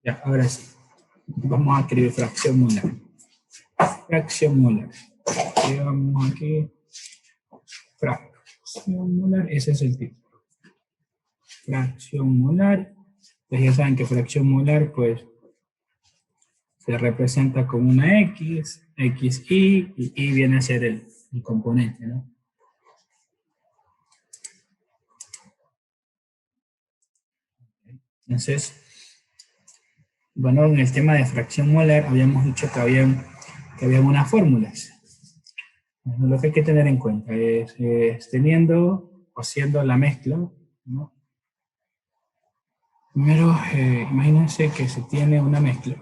Ya, ahora sí. Vamos a escribir fracción molar. Fracción molar. Llevamos aquí. Fracción molar, ese es el tipo. Fracción molar. Entonces ya saben que fracción molar, pues, se representa como una X, XY, y Y viene a ser el componente, ¿no? Entonces, bueno, en el tema de fracción molar habíamos dicho que habían unas fórmulas. Bueno, lo que hay que tener en cuenta es teniendo o haciendo la mezcla, ¿no? Primero, imagínense que se tiene una mezcla.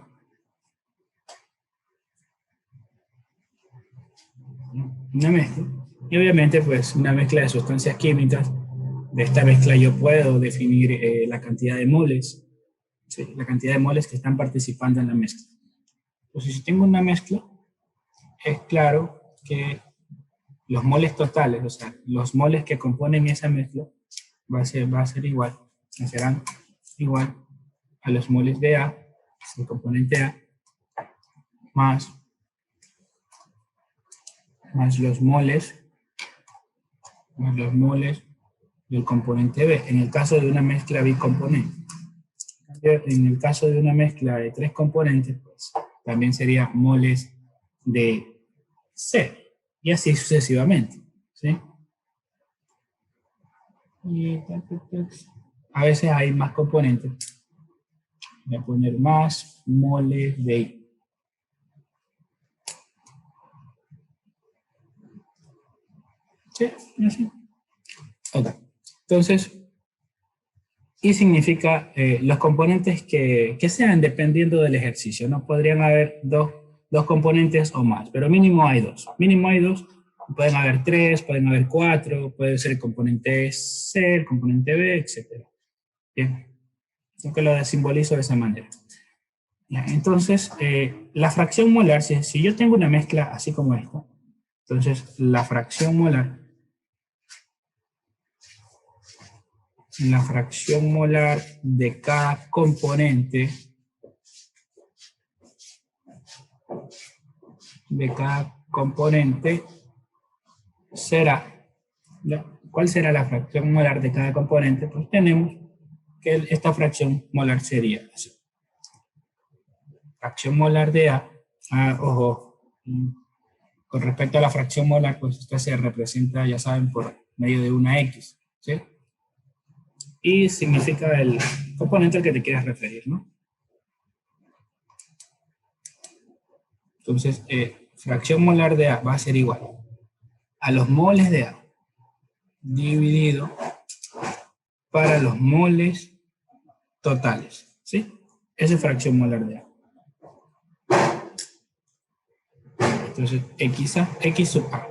¿No? Una mezcla. Y obviamente, pues, una mezcla de sustancias químicas. De esta mezcla yo puedo definir la cantidad de moles, ¿sí? La cantidad de moles que están participando en la mezcla. Entonces, si tengo una mezcla, es claro que los moles totales, o sea, los moles que componen esa mezcla, va a ser igual, serán igual a los moles de A, el componente A, más los moles del componente B, en el caso de una mezcla bicomponente. En el caso de una mezcla de 3 componentes, pues, también sería moles de C, y así sucesivamente, ¿sí? Y a veces hay más componentes. Voy a poner más moles de I. ¿Sí? Así. Ok. Entonces, Y significa los componentes que sean dependiendo del ejercicio. No podrían haber dos componentes o más, pero mínimo hay dos. Mínimo hay dos. Pueden haber tres, pueden haber cuatro, puede ser el componente C, el componente B, etc. Bien, yo que lo simbolizo de esa manera. Ya, entonces, la fracción molar, si yo tengo una mezcla así como esta, entonces la fracción molar de cada componente será, ¿cuál será la fracción molar de cada componente? Pues tenemos que esta fracción molar sería así. Fracción molar de A, ojo, con respecto a la fracción molar, pues esta se representa, ya saben, por medio de una X, ¿sí? Y significa el componente al que te quieras referir, ¿no? Entonces, fracción molar de A va a ser igual a los moles de A dividido para los moles totales, ¿sí? Esa es fracción molar de A. Entonces, X sub A,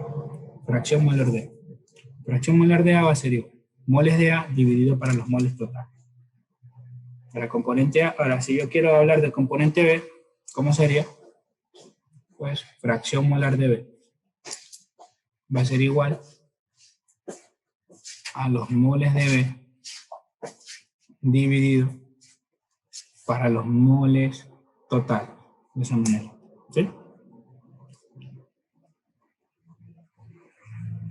fracción molar de A. Fracción molar de A va a ser igual. Moles de A dividido para los moles totales. Para componente A, ahora si yo quiero hablar del componente B, ¿cómo sería? Pues fracción molar de B va a ser igual a los moles de B dividido para los moles totales. De esa manera. ¿Sí?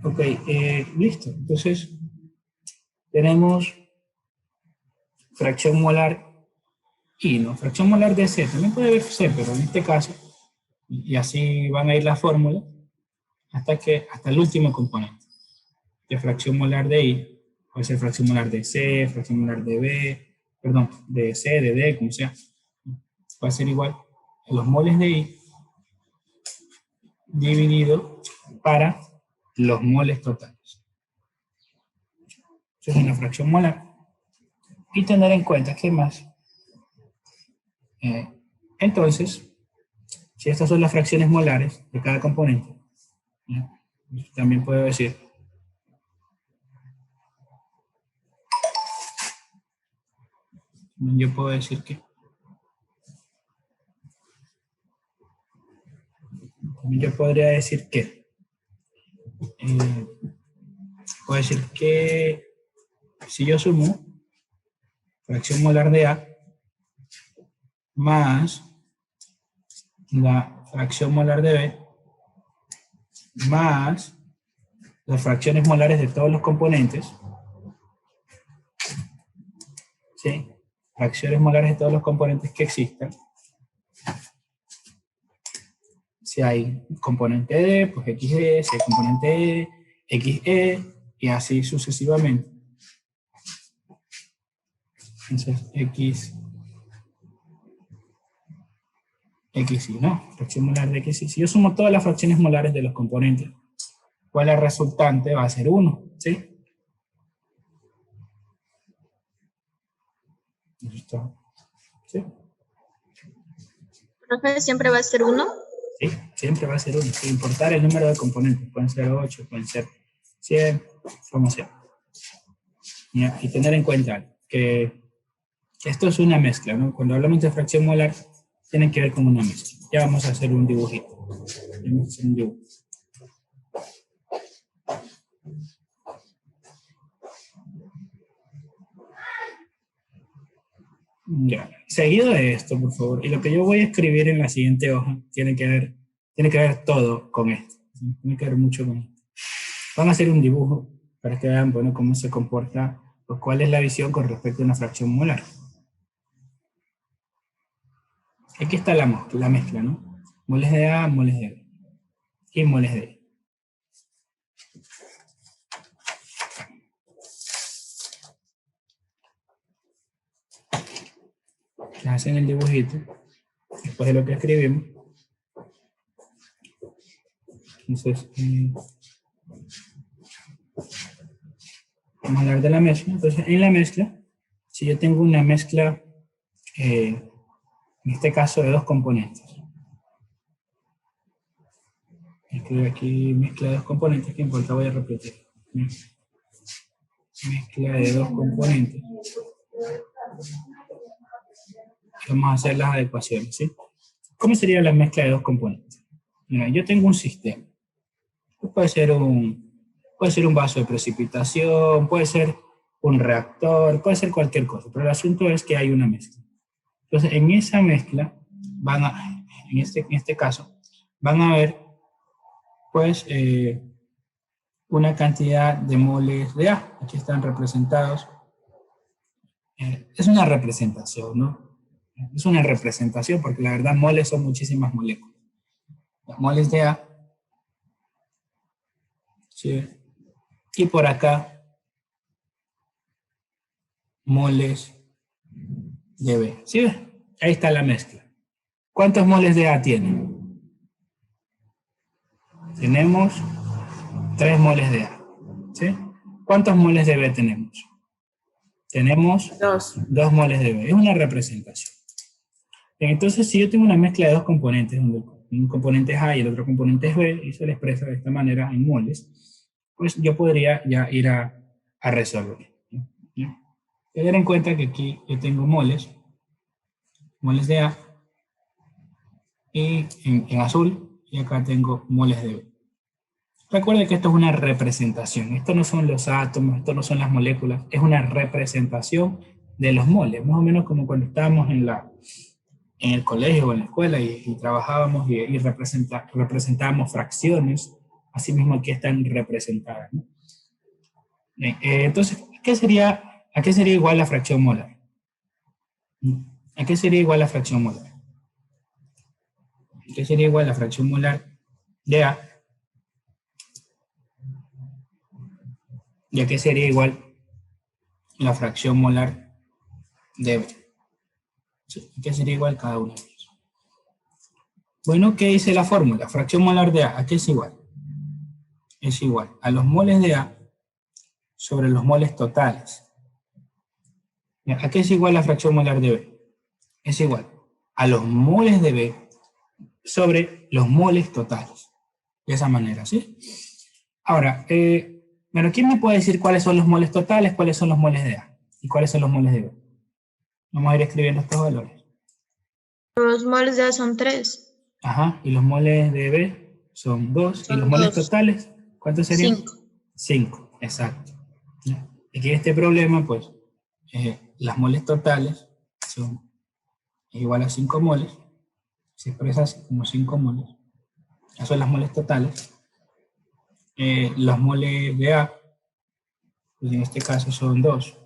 Ok, listo. Entonces, tenemos fracción molar I, ¿no? Fracción molar de C. También puede haber C, pero en este caso, y así van a ir las fórmulas hasta el último componente. De fracción molar de I, puede ser fracción molar de C, fracción molar de B, perdón, de C, de D, como sea. Va a ser igual a los moles de I dividido para los moles totales. Eso es una fracción molar. Y tener en cuenta que más. Entonces, si estas son las fracciones molares de cada componente, ¿ya? También puedo decir yo puedo decir que yo podría decir que puedo decir que si yo sumo fracción molar de A más la fracción molar de B más las fracciones molares de todos los componentes, ¿sí? Fracciones molares de todos los componentes que existan. Si hay componente D, pues XD, si hay componente E, XE, y así sucesivamente. Entonces, XY, ¿no? Fracción molar de XY. Si yo sumo todas las fracciones molares de los componentes, pues la resultante va a ser 1, ¿sí? ¿Listo? ¿Sí? ¿Profe, siempre va a ser 1? Sí, siempre va a ser 1, sin importar el número de componentes. Pueden ser 8, pueden ser 100, como sea. Y tener en cuenta que esto es una mezcla, ¿no? Cuando hablamos de fracción molar, tienen que ver con una mezcla. Ya vamos a hacer un dibujito. Vamos a hacer un dibujo. Ya. Seguido de esto, por favor, y lo que yo voy a escribir en la siguiente hoja tiene que ver todo con esto. Tiene que ver mucho con esto. Van a hacer un dibujo para que vean, bueno, cómo se comporta, pues cuál es la visión con respecto a una fracción molar. Aquí está la mezcla, ¿no? Moles de A, moles de B y moles de E. Hacen el dibujito después de lo que escribimos. Entonces, vamos a hablar de la mezcla. Entonces, en la mezcla, si yo tengo una mezcla, en este caso de dos componentes. Escribo aquí mezcla de dos componentes, que importa, voy a repetir. Mezcla de dos componentes. Vamos a hacer las adecuaciones, ¿sí? ¿Cómo sería la mezcla de dos componentes? Mira, yo tengo un sistema. Puede ser un vaso de precipitación, puede ser un reactor, puede ser cualquier cosa, pero el asunto es que hay una mezcla. Entonces, en esa mezcla, en este caso, van a haber, pues, una cantidad de moles de A. Aquí están representados. Es una representación, ¿no? Es una representación porque la verdad moles son muchísimas moléculas. Los moles de A, ¿sí? Y por acá, moles de B. ¿Sí ves? Ahí está la mezcla. ¿Cuántos moles de A tiene? Tenemos 3 moles de A. ¿Sí? ¿Cuántos moles de B tenemos? Tenemos 2 moles de B. Es una representación. Entonces, si yo tengo una mezcla de dos componentes, donde un componente es A y el otro componente es B, y se le expresa de esta manera en moles, pues yo podría ya ir a resolver. ¿Sí? Tener en cuenta que aquí yo tengo moles de A, y en azul, y acá tengo moles de B. Recuerde que esto es una representación, esto no son los átomos, esto no son las moléculas, es una representación de los moles, más o menos como cuando estábamos en el colegio o en la escuela y trabajábamos y representábamos fracciones, así mismo aquí están representadas, ¿no? Entonces, ¿a qué sería igual la fracción molar? ¿A qué sería igual la fracción molar? ¿A qué sería igual la fracción molar de A? ¿Y a qué sería igual la fracción molar de B? ¿A qué sería igual cada uno de ellos? Bueno, ¿qué dice la fórmula? Fracción molar de A, ¿a qué es igual? Es igual a los moles de A sobre los moles totales. ¿A qué es igual la fracción molar de B? Es igual a los moles de B sobre los moles totales. De esa manera, ¿sí? Ahora, bueno, ¿quién me puede decir cuáles son los moles totales, cuáles son los moles de A y cuáles son los moles de B? Vamos a ir escribiendo estos valores. Los moles de A son 3. Ajá, y los moles de B son 2. ¿Y los moles totales? ¿Cuántos serían? 5. 5, exacto. Aquí en este problema, pues, las moles totales son es igual a 5 moles. Se expresa así como 5 moles. Esas son las moles totales. Los moles de A, pues en este caso son 2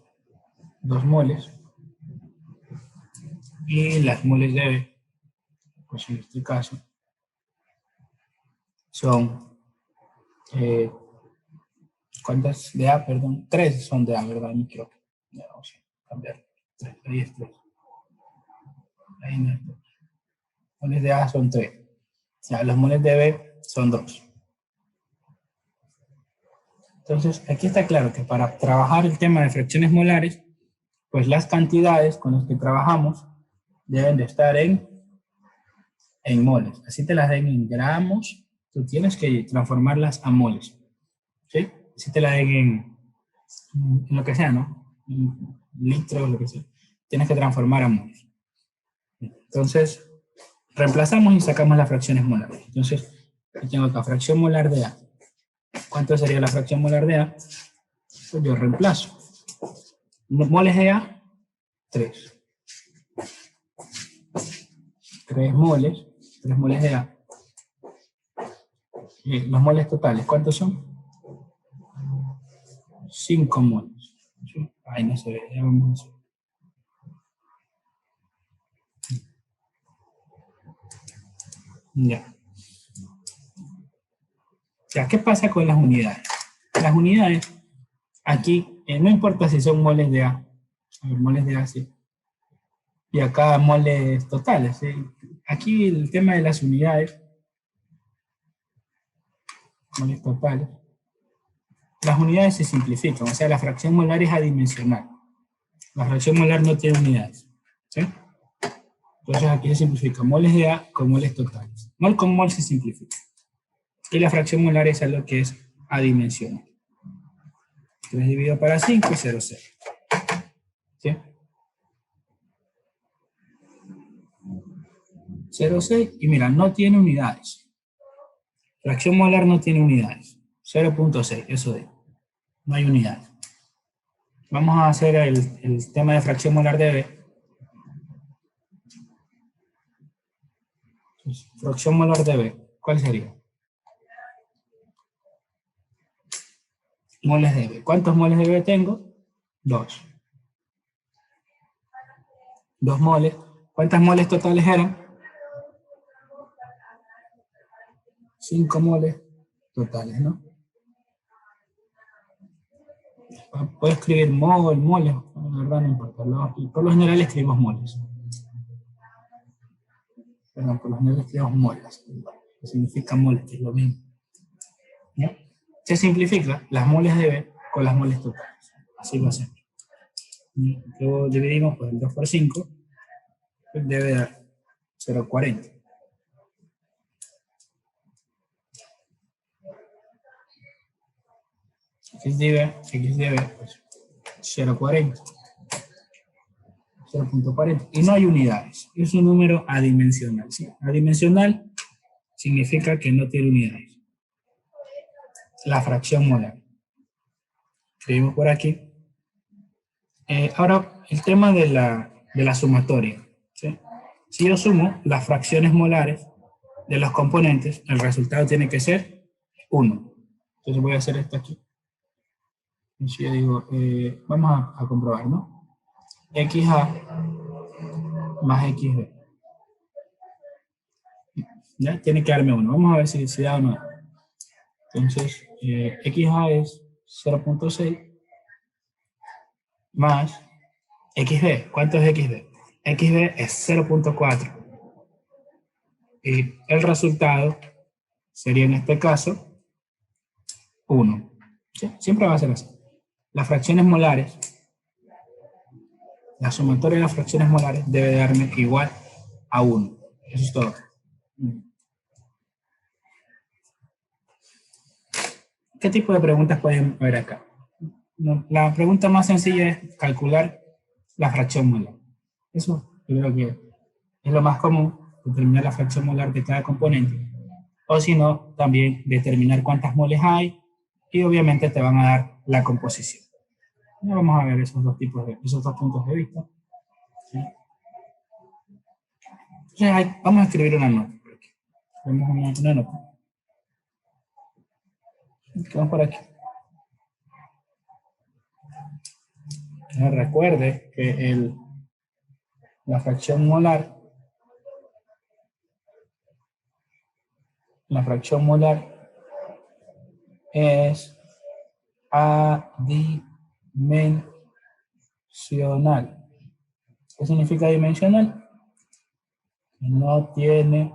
moles. Y las moles de B, pues en este caso, son, ¿cuántas de A? Perdón, 3 son de A, ¿verdad? No quiero, vamos a cambiar. 3, ahí es 3. Ahí no es 3. Moles de A son 3. Ya, los moles de B son 2. Entonces, aquí está claro que para trabajar el tema de fracciones molares, pues las cantidades con las que trabajamos deben de estar en moles. Así te las den en gramos, tú tienes que transformarlas a moles. ¿Sí? Así te las den en lo que sea, ¿no? En litros, lo que sea. Tienes que transformar a moles. Entonces, reemplazamos y sacamos las fracciones molares. Entonces, aquí tengo acá fracción molar de A. ¿Cuánto sería la fracción molar de A? Pues yo reemplazo. Moles de A, 3. 3 moles de A. Los moles totales, ¿cuántos son? 5 moles. ¿Sí? Ahí no se ve, ya vamos a hacer. Ya. Ya, ¿qué pasa con las unidades? Las unidades, aquí, no importa si son moles de A. A ver, moles de A, sí. Y acá moles totales, ¿sí? Aquí el tema de las unidades, moles totales, las unidades se simplifican, o sea, la fracción molar es adimensional. La fracción molar no tiene unidades, ¿sí? Entonces aquí se simplifica moles de A con moles totales. Mol con mol se simplifica. Y la fracción molar es algo que es adimensional. 3 dividido para 5 es 0,0. ¿Sí? 0,6 y mira, no tiene unidades. Fracción molar no tiene unidades. 0,6, eso de. No hay unidades. Vamos a hacer el tema de fracción molar de B. Entonces, fracción molar de B, ¿cuál sería? Moles de B. ¿Cuántos moles de B tengo? 2. 2 moles. ¿Cuántas moles totales eran? 5 moles totales, ¿no? Puedo escribir moles, la verdad no importa. Por lo general escribimos moles. Perdón, por lo general escribimos moles. Que significa moles, que es lo mismo. ¿Ya? Se simplifica las moles de B con las moles totales. Así lo hacemos. Luego dividimos por el 2 por 5, pues debe dar 0,40. X de B, pues 0,40. 0,40. Y no hay unidades. Es un número adimensional. ¿Sí? Adimensional significa que no tiene unidades. La fracción molar. Escribimos por aquí. Ahora, el tema de la sumatoria. ¿Sí? Si yo sumo las fracciones molares de los componentes, el resultado tiene que ser 1. Entonces voy a hacer esto aquí. Entonces yo digo, vamos a comprobar, ¿no? XA más XB. ¿Ya? Tiene que darme 1. Vamos a ver si da o no. Entonces, XA es 0,6 más XB. ¿Cuánto es XB? XB es 0,4. Y el resultado sería en este caso 1. ¿Sí? Siempre va a ser así. Las fracciones molares, la sumatoria de las fracciones molares debe darme igual a 1. Eso es todo. ¿Qué tipo de preguntas pueden haber acá? La pregunta más sencilla es calcular la fracción molar. Eso yo creo que es lo más común, determinar la fracción molar de cada componente. O si no, también determinar cuántas moles hay y obviamente te van a dar la composición. Ya vamos a ver esos dos puntos de vista. ¿Sí? Entonces, vamos a escribir una nota. Vemos una nota. Vamos por aquí. Recuerde que la fracción molar es adimensional. ¿Qué significa adimensional? No tiene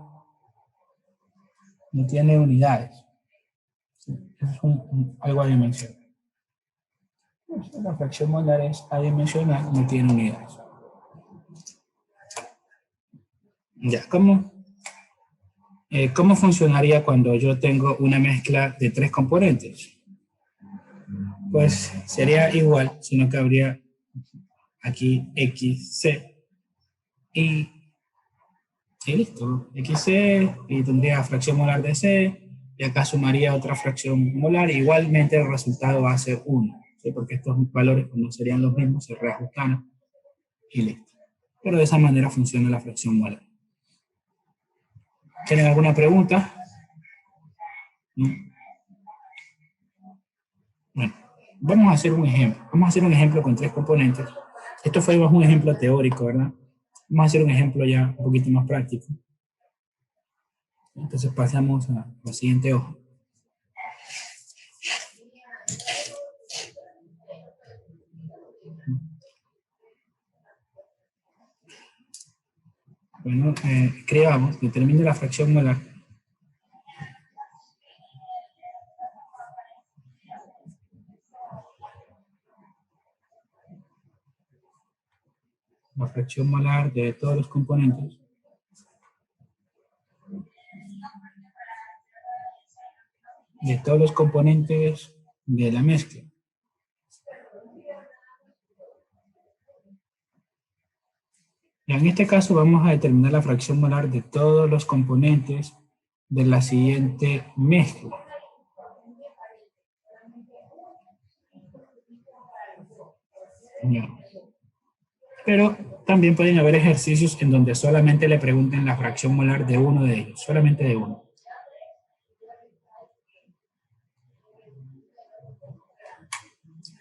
unidades. Es algo adimensional. La fracción molar es adimensional, no tiene unidades. Ya, ¿cómo funcionaría cuando yo tengo una mezcla de 3 componentes? Pues sería igual, sino que habría aquí XC y listo. XC y tendría fracción molar de C y acá sumaría otra fracción molar. Igualmente el resultado va a ser 1, ¿sí? Porque estos valores no serían los mismos, se reajustan y listo. Pero de esa manera funciona la fracción molar. ¿Tienen alguna pregunta? ¿No? Bueno, vamos a hacer un ejemplo. Vamos a hacer un ejemplo con 3 componentes. Esto fue un ejemplo teórico, ¿verdad? Vamos a hacer un ejemplo ya un poquito más práctico. Entonces pasamos a la siguiente hoja. Bueno, escribamos, determine la fracción molar de todos los componentes de la mezcla. Y en este caso vamos a determinar la fracción molar de todos los componentes de la siguiente mezcla. Ya. Pero también pueden haber ejercicios en donde solamente le pregunten la fracción molar de uno de ellos, solamente de uno.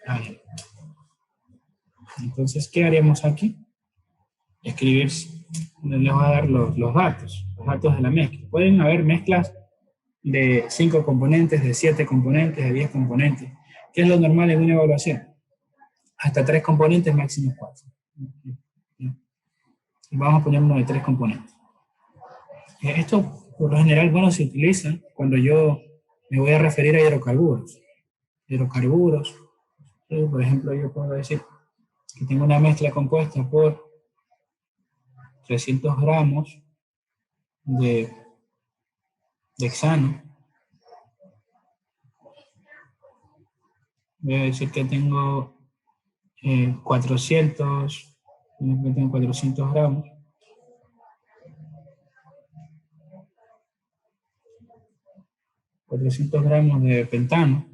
Ahí. Entonces, ¿qué haríamos aquí? Escribir, les voy a dar los datos de la mezcla. Pueden haber mezclas de 5 componentes, de 7 componentes, de 10 componentes. ¿Qué es lo normal en una evaluación? Hasta 3 componentes, máximo 4. Vamos a poner uno de 3 componentes. Esto, por lo general, bueno, se utiliza cuando yo me voy a referir a hidrocarburos. Por ejemplo, yo puedo decir que tengo una mezcla compuesta por 300 gramos de hexano. Voy a decir que tengo 400 gramos de pentano.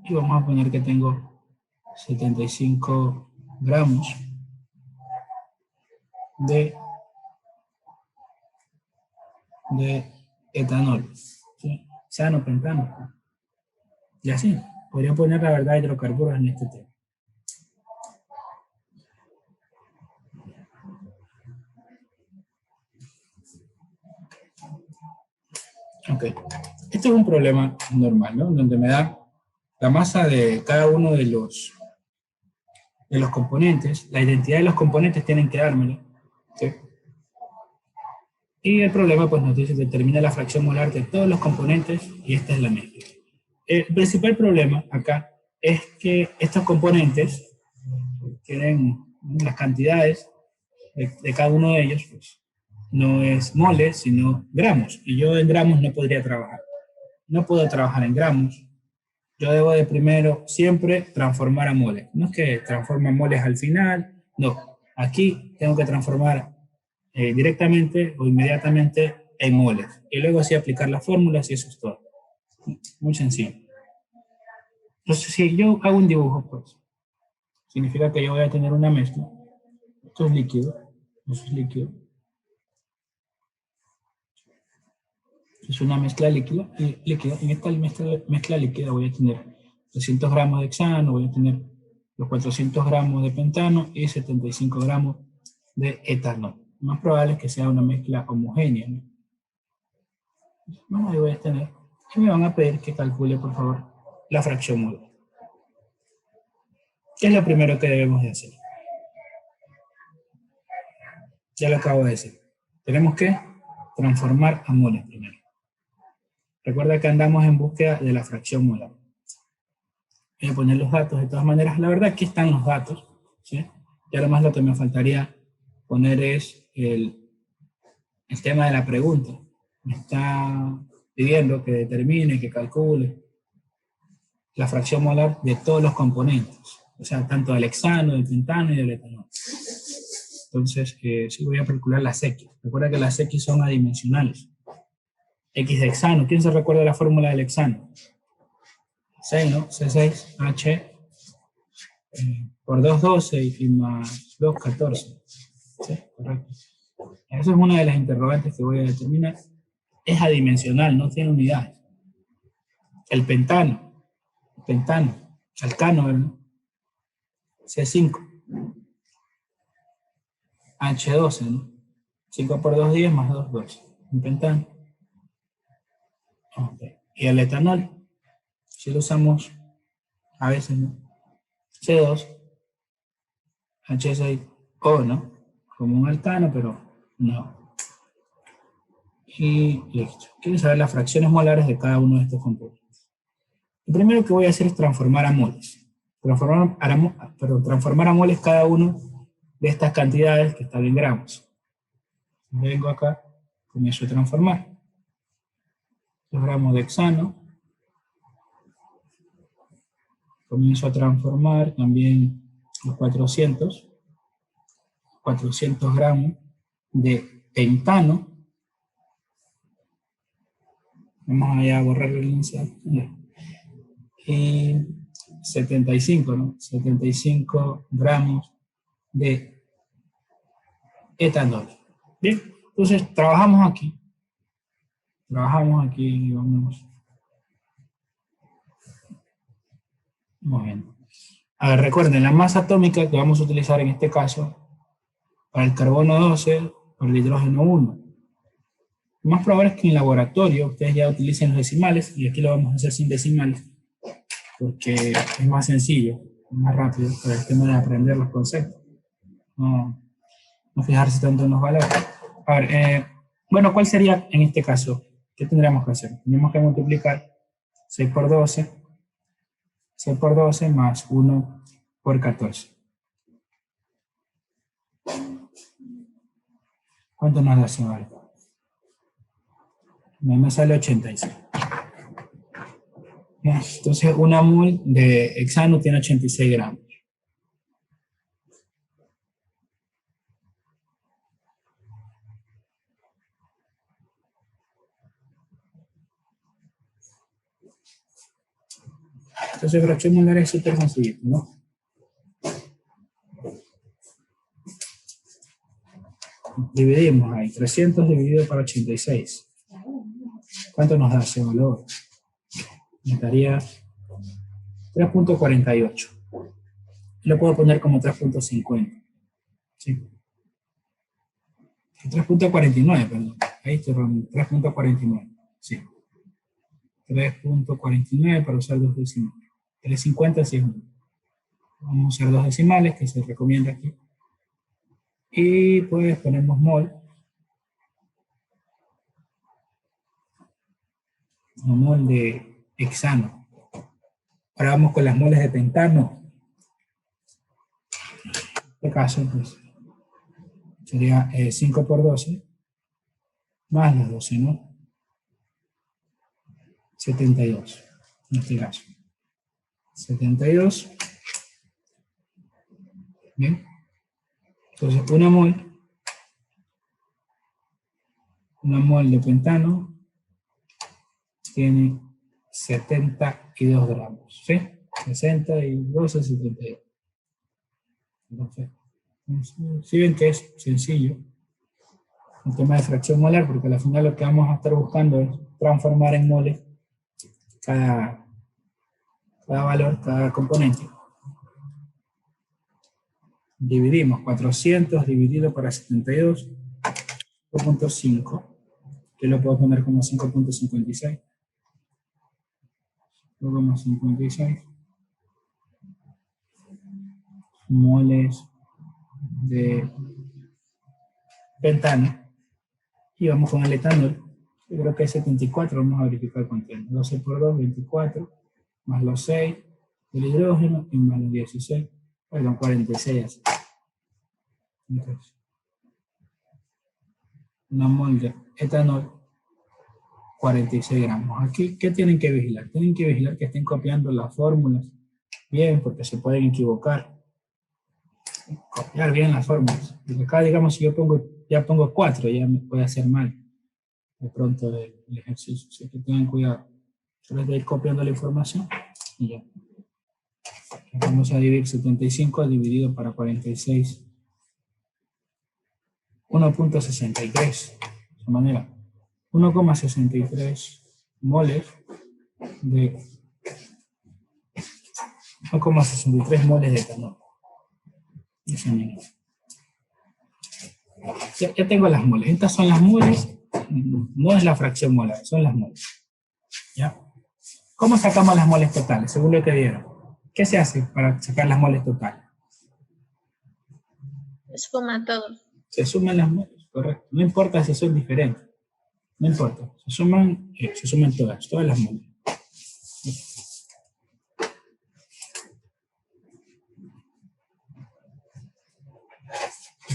Y vamos a poner que tengo 75 gramos de etanol, ¿sí? Xano, pentano. Y así, podría poner la verdad hidrocarburos en este tema. Ok, este es un problema normal, ¿no? Donde me da la masa de cada uno de los componentes, la identidad de los componentes tienen que dármelo, ¿sí? Y el problema pues nos dice determina la fracción molar de todos los componentes y esta es la mezcla. El principal problema acá es que estos componentes tienen las cantidades de cada uno de ellos, pues no es moles, sino gramos. Y yo en gramos no podría trabajar. No puedo trabajar en gramos. Yo debo de primero siempre transformar a moles. No es que transforma moles al final, no. Aquí tengo que transformar directamente o inmediatamente en moles. Y luego sí aplicar las fórmulas y eso es todo. Muy sencillo. Entonces, si yo hago un dibujo, pues, significa que yo voy a tener una mezcla. Esto es líquido. Esto es líquido. Es una mezcla líquida. En esta mezcla líquida voy a tener 300 gramos de hexano, voy a tener los 400 gramos de pentano y 75 gramos de etanol. Lo más probable es que sea una mezcla homogénea, ¿no? Bueno, ahí voy a tener. Y me van a pedir que calcule, por favor, la fracción molar. ¿Qué es lo primero que debemos de hacer? Ya lo acabo de decir. Tenemos que transformar a moles primero. Recuerda que andamos en búsqueda de la fracción molar. Voy a poner los datos de todas maneras. La verdad, aquí están los datos, ¿sí? Y ahora más lo que me faltaría poner es el tema de la pregunta. Me está pidiendo que determine, que calcule la fracción molar de todos los componentes. O sea, tanto del hexano, del pentano y del etanol. Entonces, sí voy a calcular las X. Recuerda que las X son adimensionales. X de hexano. ¿Quién se recuerda la fórmula del hexano? 6, ¿no? C6H por 2, 12 y más 2, 14. ¿Sí? Correcto. Esa es una de las interrogantes que voy a determinar. Es adimensional, no tiene unidades. El pentano, alcano, ¿verdad? C5, H12, ¿no? 5 por 2, 10 más 2, 12. Un pentano. Okay. Y el etanol, si lo usamos a veces, ¿no? C2, H6O, ¿no? Como un alcano, pero no. Y listo. Quiero saber las fracciones molares de cada uno de estos componentes. Lo primero que voy a hacer es transformar a moles. Transformar a moles cada uno de estas cantidades que están en gramos. Vengo acá, comienzo a transformar. 2 gramos de hexano. Comienzo a transformar también los 400 gramos de pentano. Vamos allá a borrar el enunciado. Y 75, ¿no? 75 gramos de etanol. Bien, entonces trabajamos aquí. Y vamos. Muy bien. A ver, recuerden, la masa atómica que vamos a utilizar en este caso para el carbono 12, para el hidrógeno 1. Lo más probable es que en laboratorio ustedes ya utilicen los decimales, y aquí lo vamos a hacer sin decimales, porque es más sencillo, más rápido para el tema de aprender los conceptos. No fijarse tanto en los valores. A ver, bueno, ¿cuál sería en este caso? ¿Qué tendríamos que hacer? Tenemos que multiplicar 6 por 12 más 1 por 14. ¿Cuánto nos da, señor? Me sale 86. Entonces, una mol de hexano tiene 86 gramos. Entonces, fracción molar es súper sencillito, ¿no? Dividimos ahí, 300 dividido por 86. ¿Cuánto nos da ese valor? Nos daría 3.48. Lo puedo poner como 3.50. ¿Sí? 3.49, perdón. Ahí estoy, 3.49. Sí. 3.49 para usar dos decimales. 3.50 sí es uno. Vamos a usar dos decimales que se recomienda aquí. Y pues ponemos mol. Un mol de hexano. Ahora vamos con las moles de pentano. En este caso, pues, sería 5 por 12 más las 12, ¿no? 72, en este caso. 72. Bien. Entonces, una mol de pentano tiene 72 gramos, ¿sí? 62 a 72. Entonces, si ven que es sencillo el tema de fracción molar, porque al final lo que vamos a estar buscando es transformar en moles cada valor, cada componente. Dividimos 400 dividido para 72, 5.5, que lo puedo poner como 5.56. 5.56 moles de pentano. Y vamos con el etanol. Yo creo que es 74, vamos a verificar cuánto es. 12 por 2, 24, más los 6 del hidrógeno y más los 16, perdón, 46. Entonces, una mol de etanol, 46 gramos. Aquí, ¿qué tienen que vigilar? Tienen que vigilar que estén copiando las fórmulas bien, porque se pueden equivocar. Copiar bien las fórmulas. Porque acá, digamos, si yo ya pongo 4, ya me puede hacer mal de pronto el ejercicio. Así que tengan cuidado. Solo es de ir copiando la información y ya. Vamos a dividir 75 dividido para 46. 1.63. De esa manera. 1,63 moles de 1,63 moles de etanol. De esa manera. Ya tengo las moles. Estas son las moles. No es la fracción molar, son las moles. ¿Ya? ¿Cómo sacamos las moles totales? Según lo que vieron. ¿Qué se hace para sacar las moles totales? Suma todo. Se suman las moles, correcto. No importa si son diferentes. No importa. Se suman todas las moles.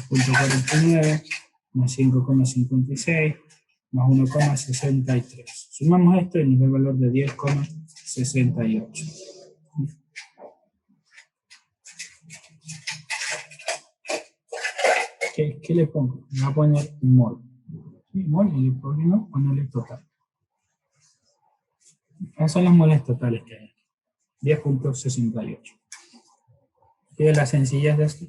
.49 más 5,56 más 1,63. Sumamos esto y nos da el valor de 10,68. ¿Qué le pongo? Me voy a poner mol. ¿Sí? Mol y el próximo ponerle total. Esas son las moles totales que hay. 10,68. Y de la sencillez de esto.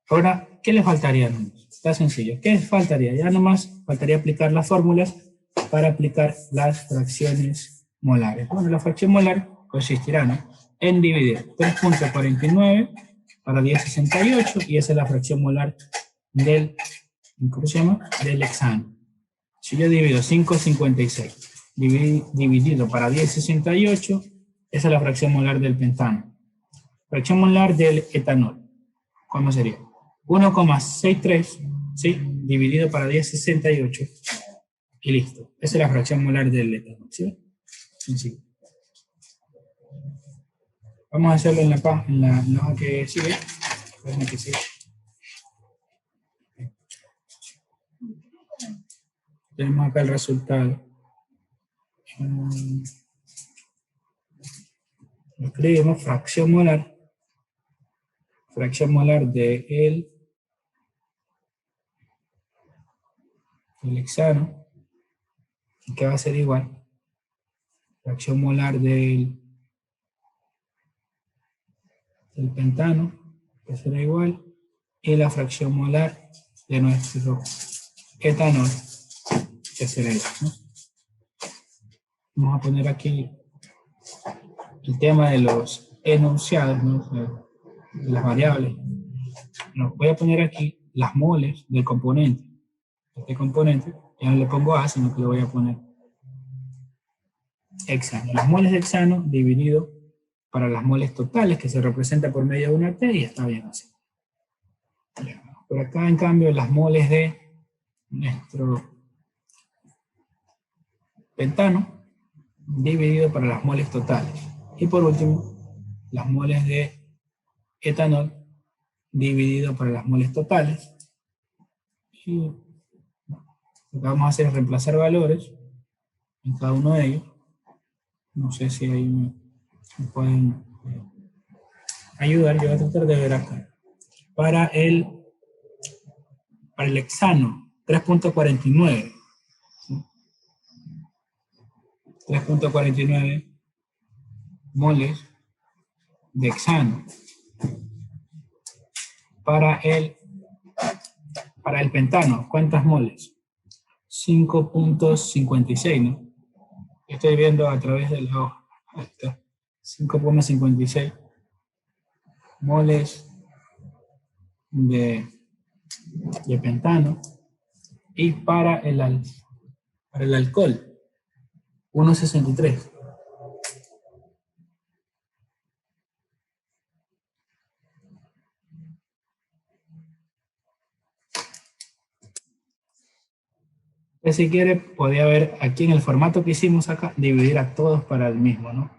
Ahora, ¿qué le faltaría? Está sencillo. ¿Qué faltaría? Ya nomás faltaría aplicar las fórmulas para aplicar las fracciones molares. Bueno, la fracción molar consistirá, ¿no?, en dividir 3.49 para 10,68 y esa es la fracción molar del, ¿cómo se llama?, del hexano. Si yo divido 5,56 dividido para 10,68, esa es la fracción molar del pentano. Fracción molar del etanol, ¿cómo sería? 1,63, ¿sí?, dividido para 10,68 y listo. Esa es la fracción molar del etanol, ¿sí? Sencillo. Vamos a hacerlo en la hoja que sigue. Tenemos acá el resultado. Escribimos fracción molar de el hexano, que va a ser igual. Fracción molar del pentano, que será igual. Y la fracción molar de nuestro etanol, que será igual, ¿no? Vamos a poner aquí el tema de los enunciados, ¿no?, de las variables. No, voy a poner aquí las moles del componente. Este componente, ya no le pongo A, sino que le voy a poner hexano. Las moles de hexano dividido para las moles totales, que se representa por medio de una T, y está bien así. Por acá, en cambio, las moles de nuestro pentano dividido para las moles totales. Y por último, las moles de etanol dividido para las moles totales. Y lo que vamos a hacer es reemplazar valores en cada uno de ellos. No sé si ahí me pueden ayudar. Yo voy a tratar de ver acá. Para el hexano, 3.49. 3.49 moles de hexano. Para el pentano, ¿cuántas moles? 5.56, ¿no? Estoy viendo a través de la hoja. 5.56 moles de pentano. Y para el alcohol, 1.63. Si quiere, podría ver aquí en el formato que hicimos acá, dividir a todos para el mismo, ¿no?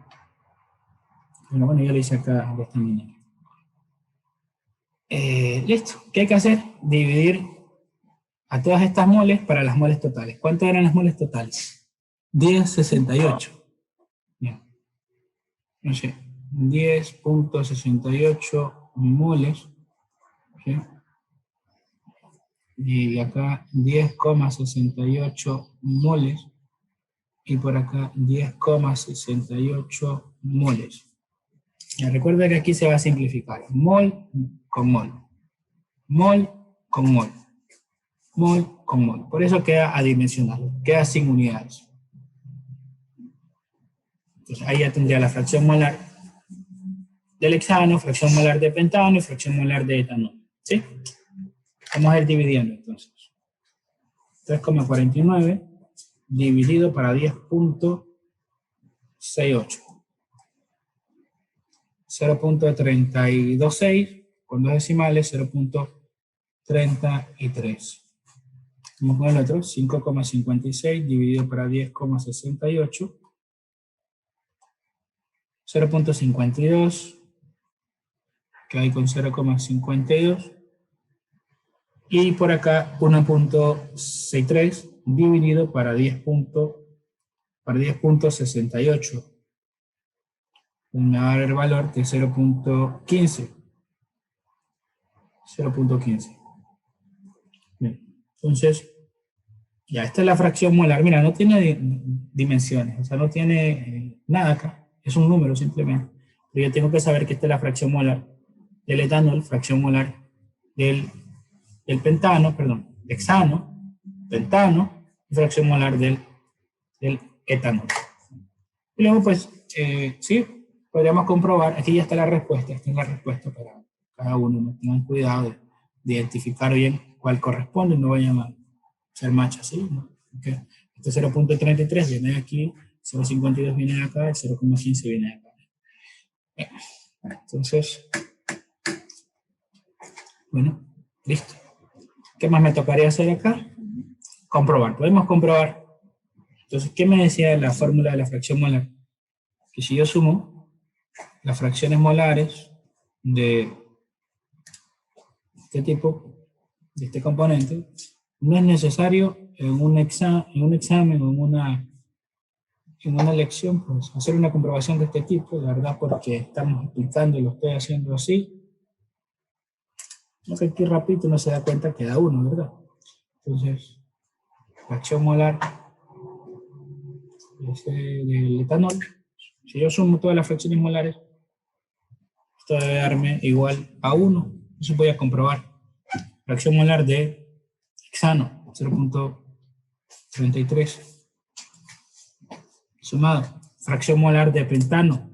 Pero bueno, yo lo hice acá de esta manera. Listo. ¿Qué hay que hacer? Dividir a todas estas moles para las moles totales. ¿Cuántas eran las moles totales? 10.68. Bien. No sé, 10.68 moles. ¿Sí? Y acá 10,68 moles. Y por acá 10,68 moles. Ya, recuerda que aquí se va a simplificar. Mol con mol. Mol con mol. Mol con mol. Por eso queda adimensional. Queda sin unidades. Entonces ahí ya tendría la fracción molar del hexano, fracción molar de pentano y fracción molar de etanol. ¿Sí? Vamos a ir dividiendo entonces. 3,49 dividido para 10.68. 0.326 con dos decimales, 0.33. Vamos con el otro, 5,56 dividido para 10,68. 0.52, que hay con 0,52. Y por acá 1.63 dividido para 10.68. Me va a dar el valor de 0.15. 0.15. Bien. Entonces, ya esta es la fracción molar. Mira, no tiene dimensiones, o sea, no tiene nada acá. Es un número simplemente. Pero yo tengo que saber que esta es la fracción molar del etanol, fracción molar del pentano, perdón, hexano, pentano, y fracción molar del etanol. Y luego, pues, sí, podríamos comprobar, aquí ya está la respuesta, esta es la respuesta para cada uno, ¿no? Tengan cuidado de identificar bien cuál corresponde, no vayan a ser match así, ¿no? Okay. Este 0.33 viene de aquí, 0.52 viene de acá, el 0.15 viene de acá. Bien. Entonces, bueno, listo. ¿Qué más me tocaría hacer acá? Comprobar, podemos comprobar. Entonces, ¿qué me decía la fórmula de la fracción molar? Que si yo sumo las fracciones molares de este tipo, de este componente, no es necesario en un examen o en una lección, pues, hacer una comprobación de este tipo, la verdad, porque estamos explicando y lo estoy haciendo así. No sé, aquí rapidito uno se da cuenta que da uno, ¿verdad? Entonces, fracción molar del etanol, si yo sumo todas las fracciones molares, esto debe darme igual a 1. Eso voy a comprobar. Fracción molar de hexano, 0.33. Sumado. Fracción molar de pentano,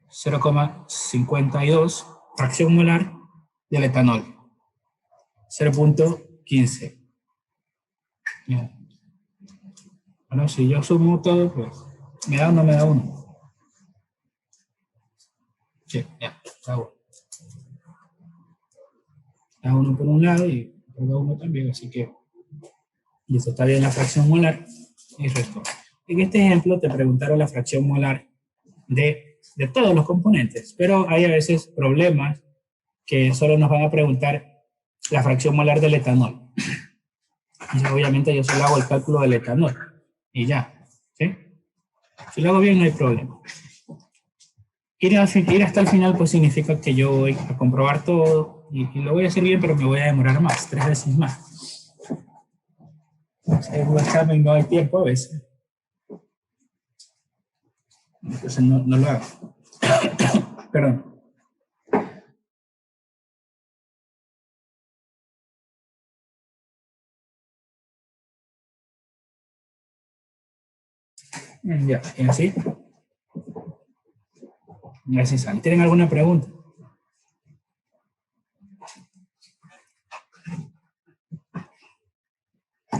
0,52. Fracción molar del etanol, 0.15. Bueno, si yo sumo todo, pues, ¿me da o no me da 1? Sí, ya, está bueno. Da 1 por un lado y por da 1 también, así que listo, está bien la fracción molar y resto. En este ejemplo te preguntaron la fracción molar de todos los componentes, pero hay a veces problemas que solo nos van a preguntar la fracción molar del etanol. Y obviamente yo solo hago el cálculo del etanol y ya, ¿sí? Si lo hago bien no hay problema. Ir hasta el final pues significa que yo voy a comprobar todo y lo voy a hacer bien, pero me voy a demorar más, 3 veces más. En un examen no hay tiempo a veces. Entonces no lo hago. Perdón. Ya, y así. Y así sale. ¿Tienen alguna pregunta?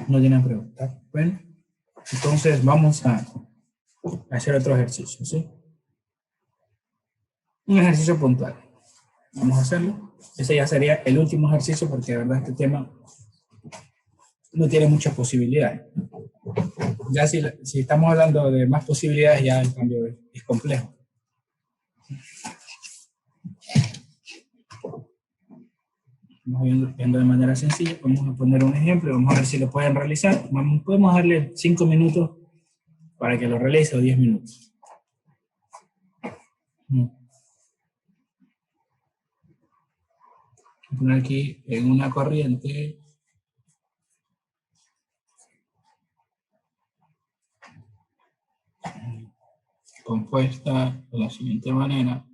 No tienen pregunta. Bueno, entonces vamos a hacer otro ejercicio, ¿sí? Un ejercicio puntual. Vamos a hacerlo. Ese ya sería el último ejercicio porque de verdad este tema no tiene muchas posibilidades. Ya si estamos hablando de más posibilidades, ya el cambio es complejo. Vamos viendo de manera sencilla. Vamos a poner un ejemplo. Vamos a ver si lo pueden realizar. Podemos darle 5 minutos para que lo realice o 10 minutos. Voy a poner aquí en una corriente compuesta de la siguiente manera.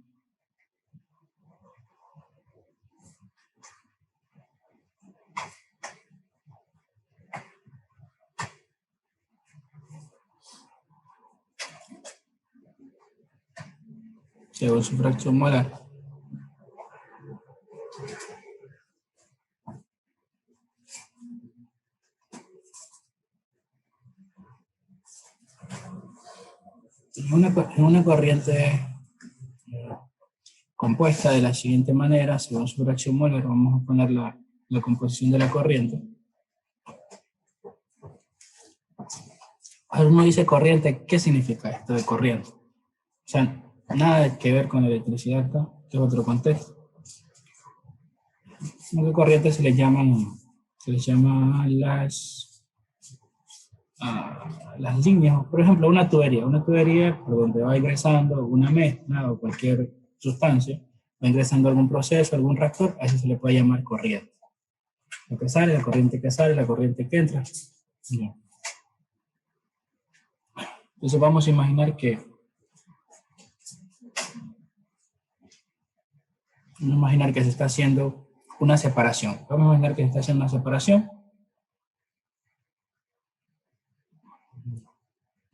Según su fracción molar. En una corriente compuesta de la siguiente manera, según su fracción molar, vamos a poner la composición de la corriente. Ahora uno dice corriente, ¿qué significa esto de corriente? O sea, nada que ver con la electricidad, ¿tá? Es otro contexto. ¿Qué corrientes se les llama las líneas? Por ejemplo, una tubería por donde va ingresando una mezcla o cualquier sustancia, va ingresando algún proceso, algún reactor, a eso se le puede llamar corriente. Lo que sale, la corriente que sale, la corriente que entra. Bien. Entonces vamos a imaginar que se está haciendo una separación. Vamos a imaginar que se está haciendo una separación.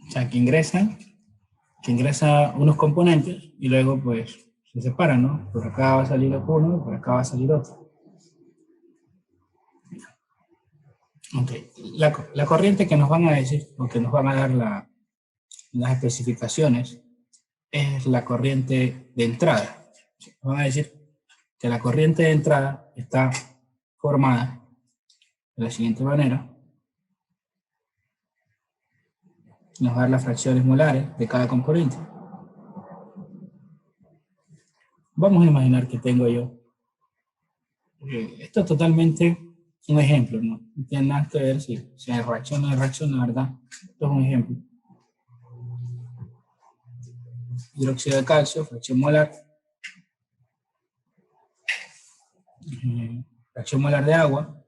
O sea, que ingresa unos componentes y luego pues se separan, ¿no? Por acá va a salir uno y por acá va a salir otro. Ok, la corriente que nos van a decir, o que nos van a dar las especificaciones, es la corriente de entrada. Nos van a decir que la corriente de entrada está formada de la siguiente manera. Nos va a dar las fracciones molares de cada componente. Vamos a imaginar que tengo yo. Esto es totalmente un ejemplo, ¿no? No tiene nada que ver si es reacción o no es reacción, la verdad. Esto es un ejemplo. Hidróxido de calcio, fracción molar. Fracción molar de agua.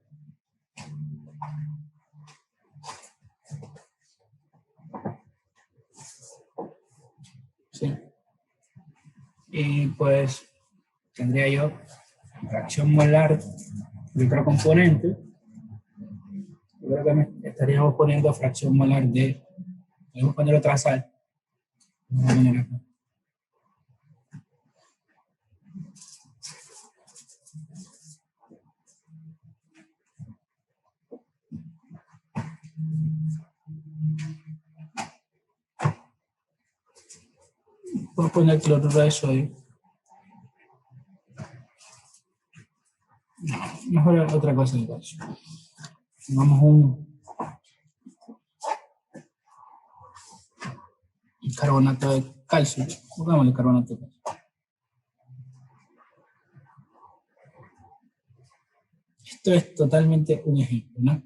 ¿Sí? Y pues tendría yo fracción molar de otro componente. Yo creo que estaríamos poniendo fracción molar de, podemos poner otra sal. Vamos a poner acá. Puedo poner cloruro de sodio. No, mejor otra cosa de calcio. Pongamos un carbonato de calcio. Pongámosle carbonato de calcio. Esto es totalmente un ejemplo, ¿no? No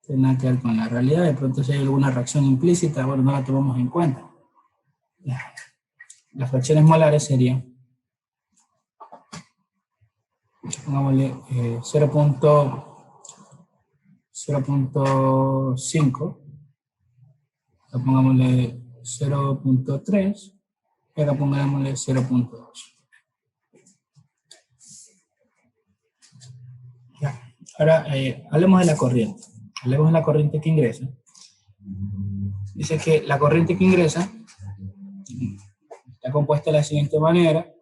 tiene nada que ver con la realidad. De pronto si hay alguna reacción implícita, bueno, no la tomamos en cuenta. Las fracciones molares serían, pongámosle 0.5, pongámosle 0.3 y acá pongámosle 0.2. Ahora hablemos de la corriente. Hablemos de la corriente que ingresa. Dice que la corriente que ingresa está compuesta de la siguiente manera,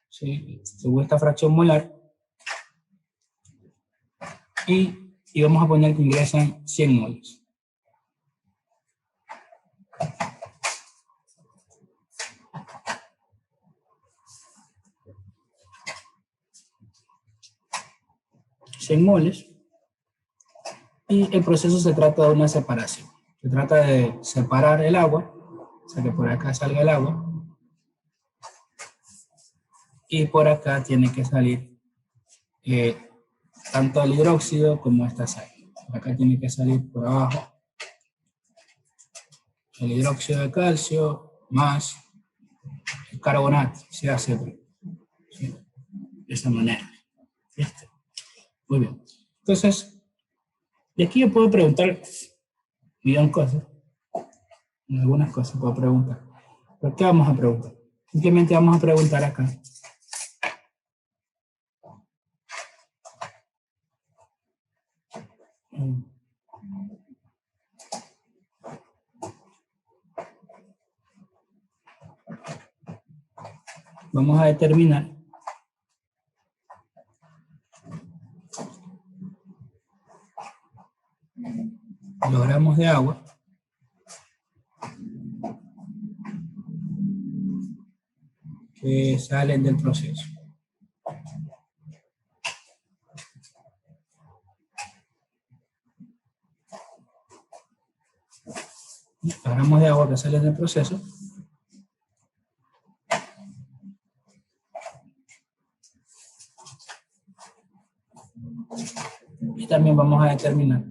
¿sí? Según esta fracción molar, y vamos a poner que ingresan 100 moles. Moles, y el proceso se trata de una separación. Se trata de separar el agua, o sea que por acá salga el agua, y por acá tiene que salir tanto el hidróxido como esta sal. Por acá tiene que salir por abajo el hidróxido de calcio más el carbonato, se hace ¿sí? De esa manera. ¿Viste? Muy bien. Entonces, de aquí yo puedo preguntar cosas, algunas cosas puedo preguntar. ¿Pero qué vamos a preguntar? Simplemente vamos a preguntar acá. Vamos a determinar los gramos de agua que salen del proceso. Los gramos de agua que salen del proceso y también vamos a determinar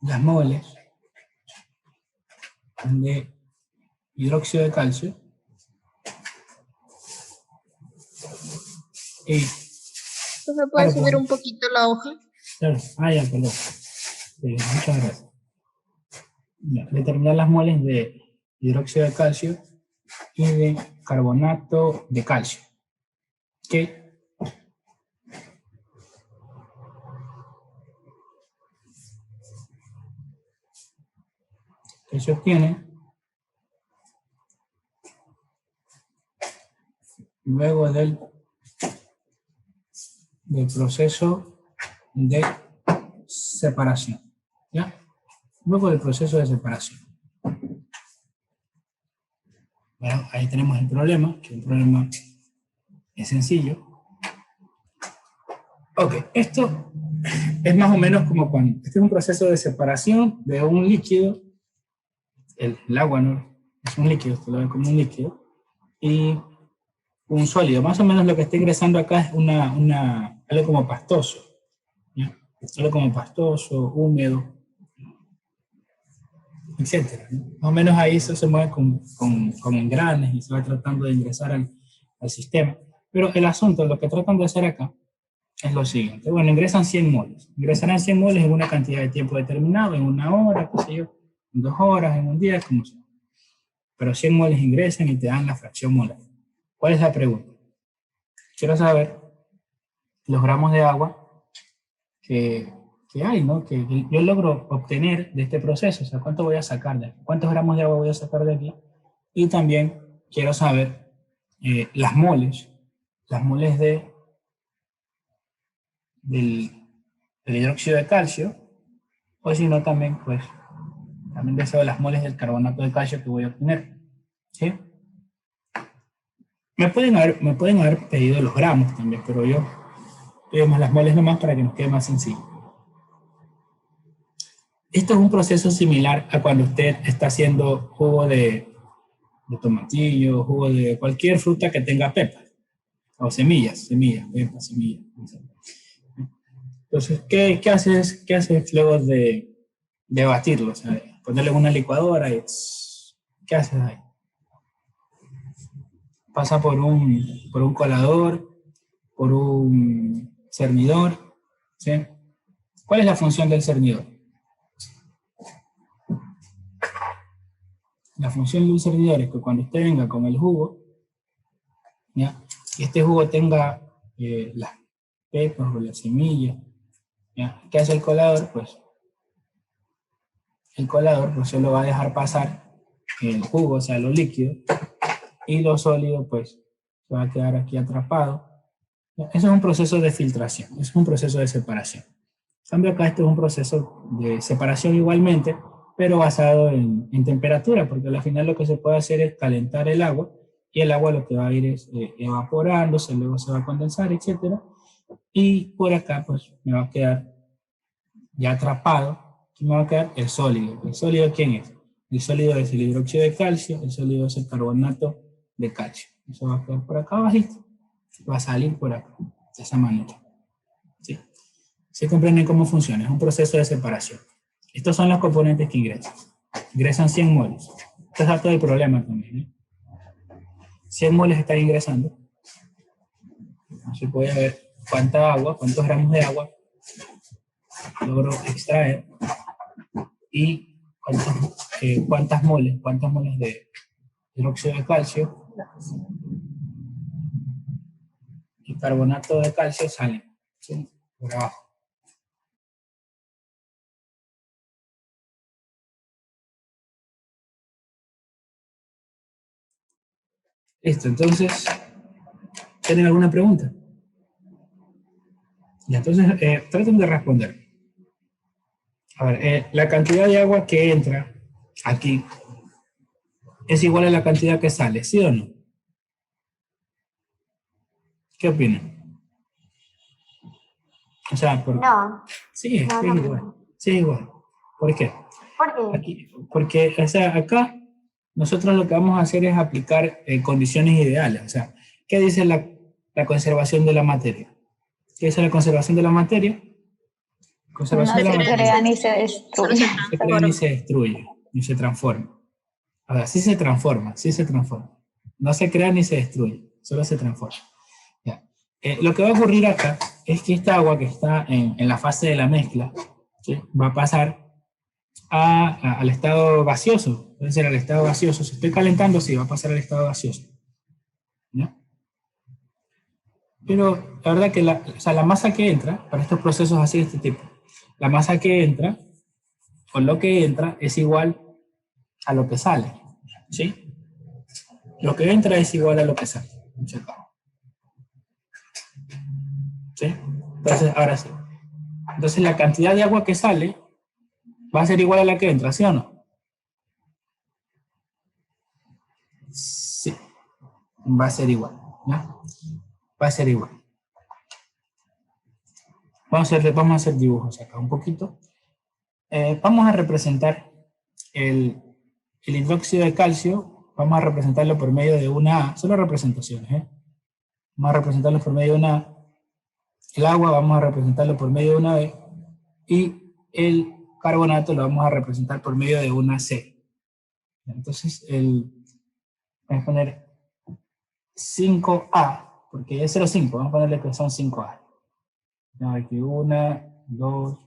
las moles de hidróxido de calcio y ¿Se puede subir un poquito la hoja? Claro. Ya, perdón. Sí, muchas gracias. Ya, determinar las moles de hidróxido de calcio y de carbonato de calcio. ¿Ok? Que se obtiene luego del proceso de separación. ¿Ya? Luego del proceso de separación. Bueno, ahí tenemos el problema, que el problema es sencillo. Ok, esto es más o menos como cuando este es un proceso de separación de un líquido, el agua no es un líquido, esto lo ve como un líquido, y un sólido. Más o menos lo que está ingresando acá es algo como pastoso, ¿ya? Algo como pastoso, húmedo, etcétera, ¿no? Más o menos ahí eso se mueve con engranes y se va tratando de ingresar al sistema. Pero el asunto, lo que tratan de hacer acá, es lo siguiente. Bueno, ingresan 100 moles. Ingresarán 100 moles en una cantidad de tiempo determinado, en una hora, qué sé yo, en 2 horas, en un día, como sea. Pero 100 moles ingresan y te dan la fracción molar. ¿Cuál es la pregunta? Quiero saber los gramos de agua que hay, ¿no? Que yo logro obtener de este proceso. O sea, ¿cuánto voy a sacar de aquí? ¿Cuántos gramos de agua voy a sacar de aquí? Y también quiero saber las moles del hidróxido de calcio, o si no también, pues, también deseo las moles del carbonato de calcio que voy a obtener, ¿sí? Me pueden haber pedido los gramos también, pero yo pedimos las moles nomás para que nos quede más sencillo. Esto es un proceso similar a cuando usted está haciendo jugo de tomatillo, jugo de cualquier fruta que tenga pepa, o semillas, pepa, semillas. Entonces, ¿qué haces luego de batirlo? O sea, ponerle en una licuadora y ¿qué haces ahí? Pasa por un colador, por un cernidor, ¿sí? ¿Cuál es la función del cernidor? La función de un cernidor es que cuando usted venga con el jugo, ¿ya? Y este jugo tenga las pepas o las semillas, ¿ya? ¿Qué hace el colador? Pues el colador pues solo va a dejar pasar el jugo, o sea, lo líquido, y lo sólido pues se va a quedar aquí atrapado. Eso es un proceso de filtración, es un proceso de separación. En cambio acá este es un proceso de separación igualmente, pero basado en temperatura, porque al final lo que se puede hacer es calentar el agua, y el agua lo que va a ir es evaporándose, luego se va a condensar, etcétera. Y por acá pues me va a quedar ya atrapado, ¿qué me va a quedar? El sólido. ¿El sólido quién es? El sólido es el hidróxido de calcio, el sólido es el carbonato de calcio. Eso va a quedar por acá abajito, va a salir por acá, de esa manera. ¿Sí? ¿Se comprenden cómo funciona? Es un proceso de separación. Estos son los componentes que ingresan. Ingresan 100 moles. Esto es dato del problema también, ¿eh? 100 moles están ingresando. Así voy a ver cuánta agua, cuántos gramos de agua logro extraer y cuántas moles de hidróxido de calcio y carbonato de calcio salen, ¿sí? Por abajo. Listo, entonces, ¿tienen alguna pregunta? Y entonces, traten de responder. A ver, la cantidad de agua que entra aquí es igual a la cantidad que sale, ¿sí o no? ¿Qué opinan? O sea, No, sí, es no es lo igual. mismo. Sí, es igual. ¿Por qué? ¿Por qué? Aquí, porque, o sea, acá nosotros lo que vamos a hacer es aplicar condiciones ideales. O sea, ¿qué dice la conservación de la materia? ¿Qué dice la conservación de la materia? Conservación No de la Se se crea ni materia. crea se ni se destruye, solo se destruye. No se crea ni transforma. se destruye, ni se transforma. Ahora, sí se transforma, sí se transforma. No se crea ni se destruye, solo se transforma. Ya. Lo que va a ocurrir acá es que esta agua que está en la fase de la mezcla, ¿sí? Va a pasar al estado gaseoso. Puede ser al estado gaseoso. Si estoy calentando, sí, va a pasar al estado gaseoso. ¿Ya? Pero la verdad que o sea, la masa que entra, para estos procesos así de este tipo, la masa que entra, o lo que entra, es igual a lo que sale. ¿Sí? Lo que entra es igual a lo que sale. ¿Sí? Entonces, ahora sí. Entonces, la cantidad de agua que sale va a ser igual a la que entra, ¿sí o no? Sí, va a ser igual. ¿No? Va a ser igual. Vamos a hacer dibujos acá un poquito. Vamos a representar el hidróxido de calcio, vamos a representarlo por medio de una A, solo representaciones, ¿eh? Vamos a representarlo por medio de una A. El agua vamos a representarlo por medio de una B. Y el carbonato lo vamos a representar por medio de una C. Entonces, vamos a poner 5A, porque es 0,5, vamos a ponerle que son 5A. Aquí 1, 2,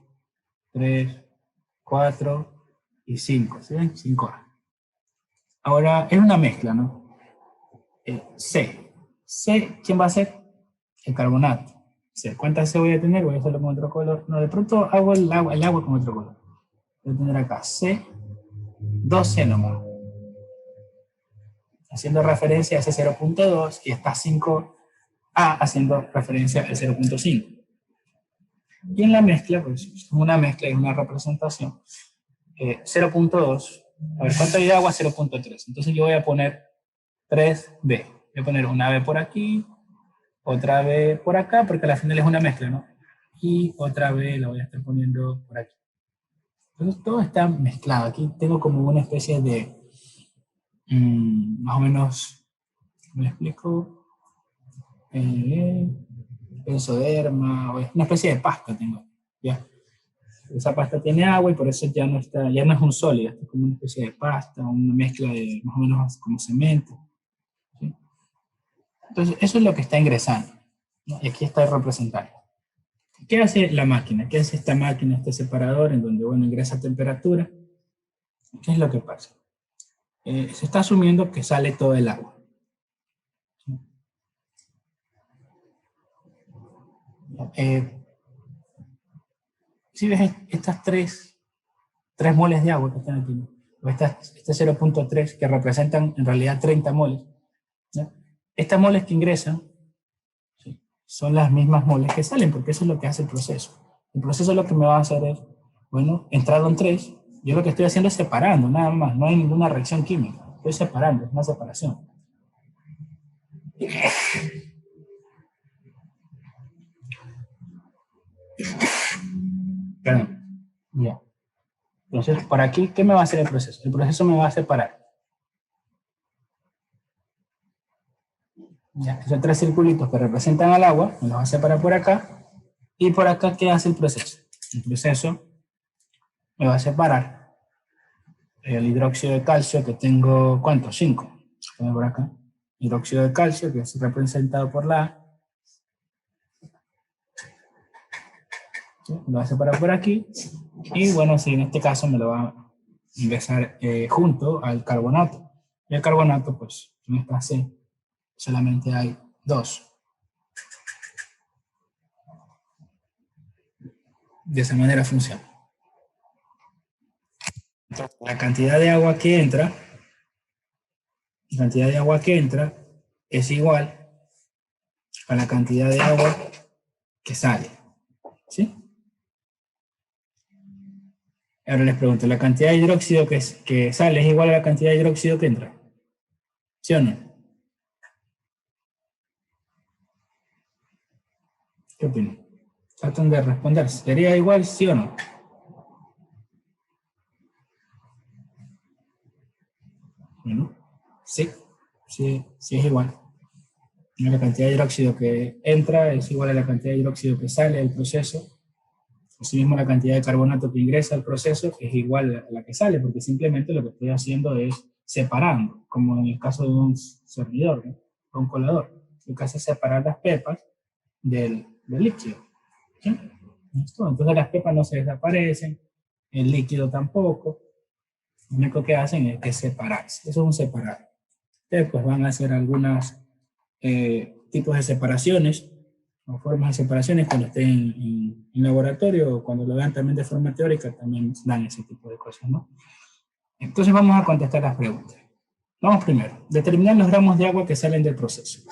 3, 4 y 5, ¿sí ven? 5A. Ahora, es una mezcla, ¿no? C. C, ¿quién va a ser? El carbonato. C. ¿Cuántas C voy a tener? Voy a hacerlo con otro color. No, de pronto hago el agua con otro color. Voy a tener acá C, 2C nomás. Haciendo referencia a ese 0,2 y está 5A haciendo referencia al 0,5. Y en la mezcla, pues, es una mezcla y una representación. 0,2. A ver, ¿cuánto hay de agua? 0,3. Entonces yo voy a poner 3B. Voy a poner una B por aquí, otra B por acá, porque al final es una mezcla, ¿no? Y otra B la voy a estar poniendo por aquí. Entonces todo está mezclado. Aquí tengo como una especie de, más o menos, ¿cómo le explico? Benzoderma, una especie de pasta tengo, ¿ya? Esa pasta tiene agua y por eso ya no es un sólido, es como una especie de pasta, una mezcla de más o menos como cemento, ¿sí? Entonces, eso es lo que está ingresando, ¿no? Y aquí está representado. ¿Qué hace la máquina? ¿Qué hace esta máquina, este separador, en donde, bueno, ingresa temperatura? ¿Qué es lo que pasa? Se está asumiendo que sale todo el agua, ¿sí? Si ves estas tres moles de agua que están aquí, ¿no? O este 0.3 que representan en realidad 30 moles, ¿no? Estas moles que ingresan, ¿sí?, son las mismas moles que salen, porque eso es lo que hace el proceso. El proceso lo que me va a hacer es, bueno, entrado en 3, yo lo que estoy haciendo es separando, nada más, no hay ninguna reacción química, estoy separando, es una separación. Perdón. Ya. Entonces, por aquí, ¿qué me va a hacer el proceso? El proceso me va a separar. Ya, esos tres circulitos que representan al agua, me los va a separar por acá. Y por acá, ¿qué hace el proceso? El proceso me va a separar el hidróxido de calcio, que tengo, ¿cuánto? 5. Por acá. Hidróxido de calcio, que es representado por la A. ¿Sí? Lo va a separar por aquí. Y bueno, si en este caso me lo va a ingresar junto al carbonato. Y el carbonato, pues, en esta C solamente hay 2. De esa manera funciona. Entonces, la cantidad de agua que entra es igual a la cantidad de agua que sale. ¿Sí? Ahora les pregunto, ¿la cantidad de hidróxido que sale es igual a la cantidad de hidróxido que entra? ¿Sí o no? ¿Qué opinan? Tratan de responder. ¿Sería igual, sí o no? Bueno, sí, sí, sí es igual. La cantidad de hidróxido que entra es igual a la cantidad de hidróxido que sale del proceso. Asimismo, la cantidad de carbonato que ingresa al proceso es igual a la que sale, porque simplemente lo que estoy haciendo es separando, como en el caso de un servidor, ¿no?, o un colador. Lo que hace es separar las pepas del líquido. ¿Sí? Entonces las pepas no se desaparecen, el líquido tampoco. Lo único que hacen es que separarse. Eso es un separar. Ustedes pues van a hacer algunos tipos de separaciones o formas de separaciones cuando estén en laboratorio o cuando lo vean también de forma teórica, también dan ese tipo de cosas, ¿no? Entonces vamos a contestar las preguntas. Vamos primero. Determinar los gramos de agua que salen del proceso.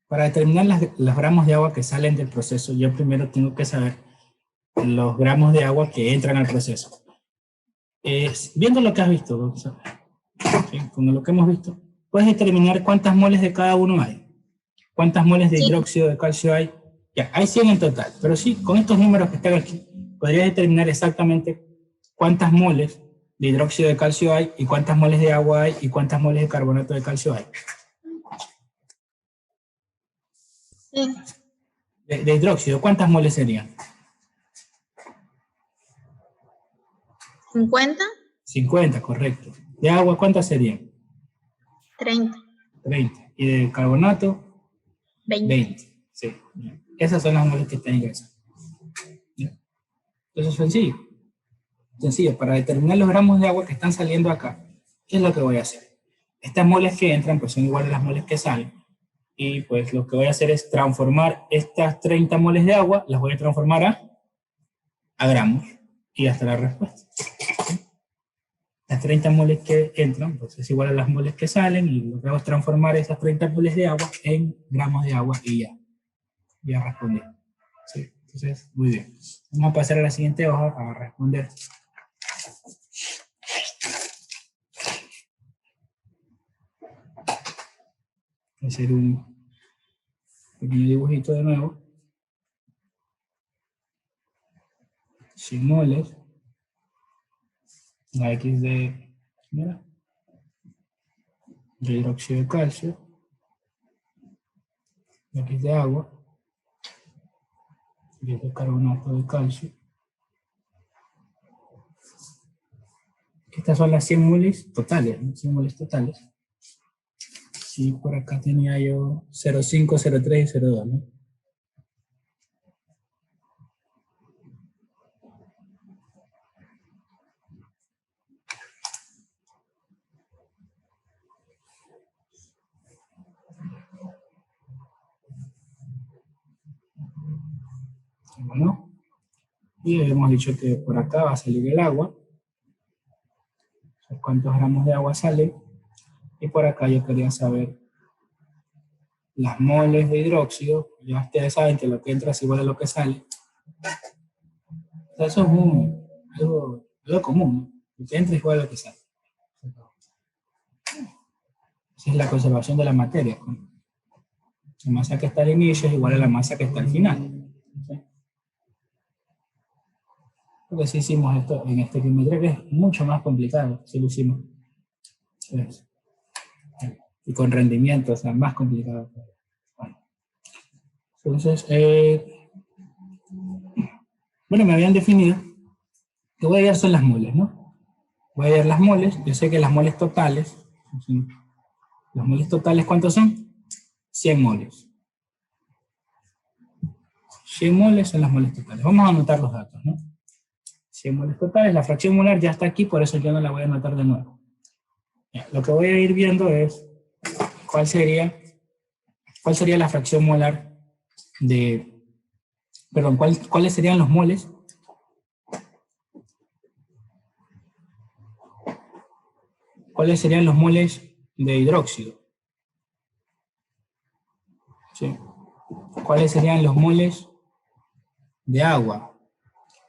Para determinar los gramos de agua que salen del proceso, yo primero tengo que saber los gramos de agua que entran al proceso. Viendo lo que has visto, ¿sí?, con lo que hemos visto, puedes determinar cuántas moles de cada uno hay. ¿Cuántas moles de Sí. hidróxido de calcio hay? Ya, hay 100 en total, pero sí, con estos números que están aquí, podrías determinar exactamente cuántas moles de hidróxido de calcio hay y cuántas moles de agua hay y cuántas moles de carbonato de calcio hay. Sí. De hidróxido, ¿cuántas moles serían? 50, 50, correcto. ¿De agua cuántas serían? 30, 30. ¿Y de carbonato? 20. 20. Sí. Esas son las moles que están ingresando. Entonces es sencillo. Sencillo, para determinar los gramos de agua que están saliendo acá, ¿qué es lo que voy a hacer? Estas moles que entran pues son iguales a las moles que salen. Y pues lo que voy a hacer es transformar estas 30 moles de agua, las voy a transformar a gramos. Y hasta la respuesta. Las 30 moles que entran pues es igual a las moles que salen, y lo que hago es transformar esas 30 moles de agua en gramos de agua y ya respondí. ¿Sí? Entonces, muy bien. Vamos a pasar a la siguiente hoja a responder. Voy a hacer un pequeño dibujito de nuevo. 100 moles. La X mira, de hidróxido de calcio. La X de agua. Y de carbonato de calcio. Estas son las 100 moles totales, ¿no? 100 moles totales. Y por acá tenía yo 0,5, 0,3 y 0,2, ¿no? Bueno, y habíamos dicho que por acá va a salir el agua. ¿Cuántos gramos de agua sale? Y por acá yo quería saber las moles de hidróxido. Ya ustedes saben que lo que entra es igual a lo que sale. O sea, eso es algo común, ¿no? Lo que entra es igual a lo que sale. Esa es la conservación de la materia, ¿no? La masa que está al inicio es igual a la masa que está al final. ¿Sí? Porque si hicimos esto en estequiometría, que es mucho más complicado, si lo hicimos. ¿Ves? Y con rendimiento, o sea, más complicado. Bueno, entonces, bueno, me habían definido que voy a hallar son las moles, ¿no? Voy a hallar las moles, yo sé que las moles totales, ¿los moles totales cuántos son? 100 moles. 100 moles son las moles totales. Vamos a anotar los datos, ¿no? 100 moles totales, la fracción molar ya está aquí, por eso yo no la voy a anotar de nuevo. Ya, lo que voy a ir viendo es cuál sería la fracción molar de, perdón, cuáles serían los moles de hidróxido. ¿Sí? ¿Cuáles serían los moles de agua?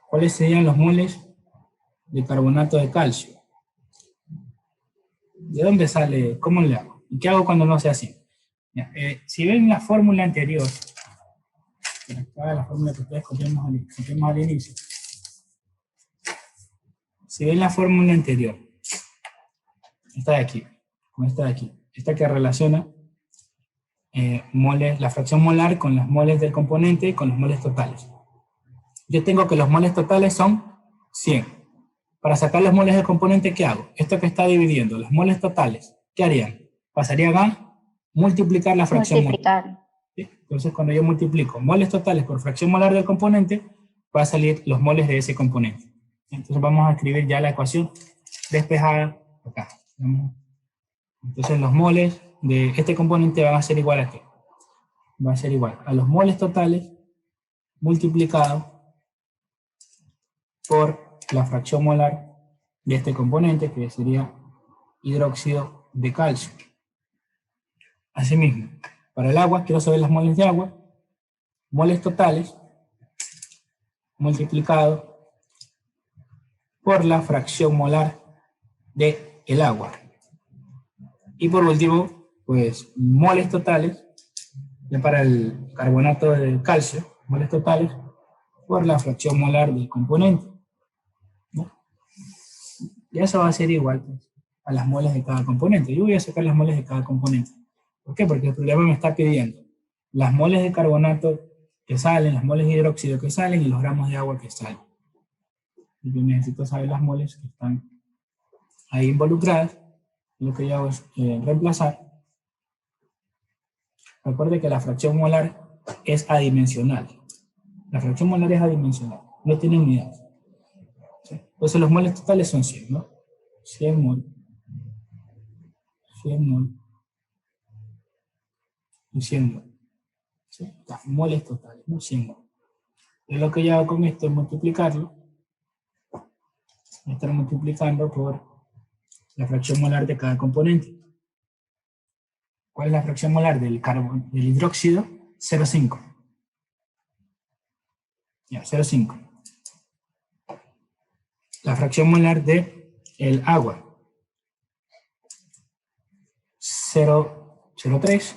¿Cuáles serían los moles de carbonato de calcio? ¿De dónde sale? ¿Cómo le hago? ¿Y qué hago cuando no sea así? Ya, si ven la fórmula anterior, la fórmula que ustedes copiamos al inicio, si ven la fórmula anterior, esta de aquí, con esta de aquí, esta que relaciona moles, la fracción molar con los moles del componente y con los moles totales. Yo tengo que los moles totales son 100. Para sacar los moles del componente, ¿qué hago? Esto que está dividiendo, los moles totales, ¿qué harían? Pasarían a multiplicar la fracción molar. ¿Sí? Entonces, cuando yo multiplico moles totales por fracción molar del componente, va a salir los moles de ese componente. Entonces, vamos a escribir ya la ecuación despejada acá. Entonces, los moles de este componente van a ser igual a ¿qué? Va a ser igual a los moles totales multiplicado por la fracción molar de este componente, que sería hidróxido de calcio. Asimismo, para el agua, quiero saber las moles de agua, moles totales multiplicado por la fracción molar de el agua. Y por último, pues moles totales, ya para el carbonato de calcio, moles totales por la fracción molar del componente, ¿no? Y eso va a ser igual pues, a las moles de cada componente. Yo voy a sacar las moles de cada componente. ¿Por qué? Porque el problema me está pidiendo las moles de carbonato que salen, las moles de hidróxido que salen y los gramos de agua que salen. Y yo necesito saber las moles que están ahí involucradas. Lo que yo hago es reemplazar. Recuerde que la fracción molar es adimensional. La fracción molar es adimensional, no tiene unidades. ¿Sí? Entonces los moles totales son 100, ¿no? 100 mol. 100 mol. Y 100 mol. ¿Sí? Las moles totales, ¿no? 100 mol. Y lo que yo hago con esto es multiplicarlo. Estar multiplicando por la fracción molar de cada componente. ¿Cuál es la fracción molar del hidróxido? 0,5. Ya, 0,5. La fracción molar de el agua. 0,03.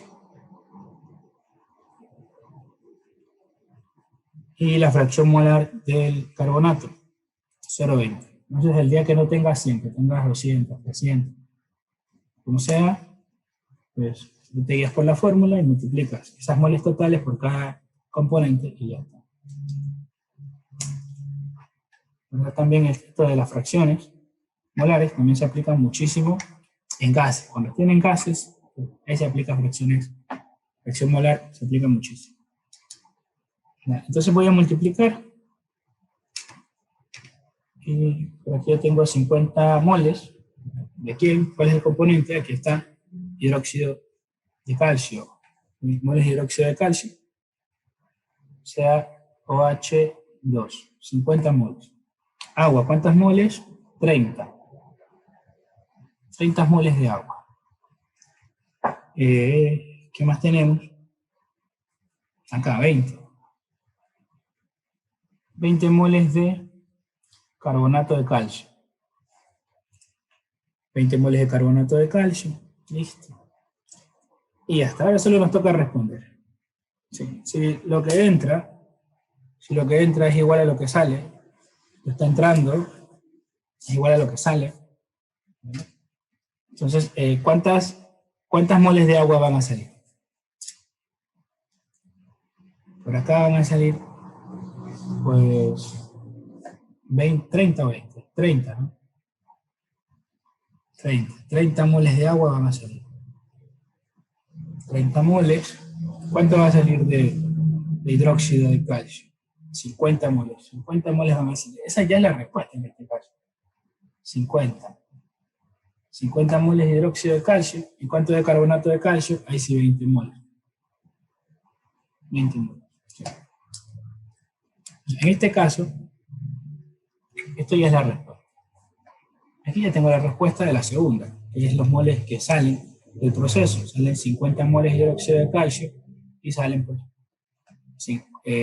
Y la fracción molar del carbonato. 0,20. Entonces el día que no tenga 100, que tengas 200, 300, como sea, pues te guías por la fórmula y multiplicas esas moles totales por cada componente y ya está. Pero también esto de las fracciones molares también se aplica muchísimo en gases. Cuando tienen gases, ahí se aplica fracción molar se aplica muchísimo. Entonces voy a multiplicar. Y por aquí yo tengo 50 moles. ¿De quién? ¿Cuál es el componente? Aquí está hidróxido de calcio. Moles de hidróxido de calcio. O sea, OH2, 50 moles. Agua, ¿cuántos moles? 30. 30 moles de agua. ¿Qué más tenemos? Acá, 20. 20 moles de carbonato de calcio. 20 moles de carbonato de calcio. Listo. Y hasta ahora solo nos toca responder. Sí, si lo que entra es igual a lo que sale, lo está entrando, es igual a lo que sale. Entonces, ¿cuántas moles de agua van a salir? Por acá van a salir, pues, 20, 30 o 20. 30, ¿no? 30 moles de agua van a salir. 30 moles. ¿Cuánto va a salir de hidróxido de calcio? 50 moles. 50 moles van a salir. Esa ya es la respuesta en este caso. 50. 50 moles de hidróxido de calcio. ¿Y cuánto de carbonato de calcio? Ahí sí, 20 moles. 20 moles. En este caso, esto ya es la respuesta. Aquí ya tengo la respuesta de la segunda, que es los moles que salen del proceso. Salen 50 moles de hidróxido de calcio y salen pues,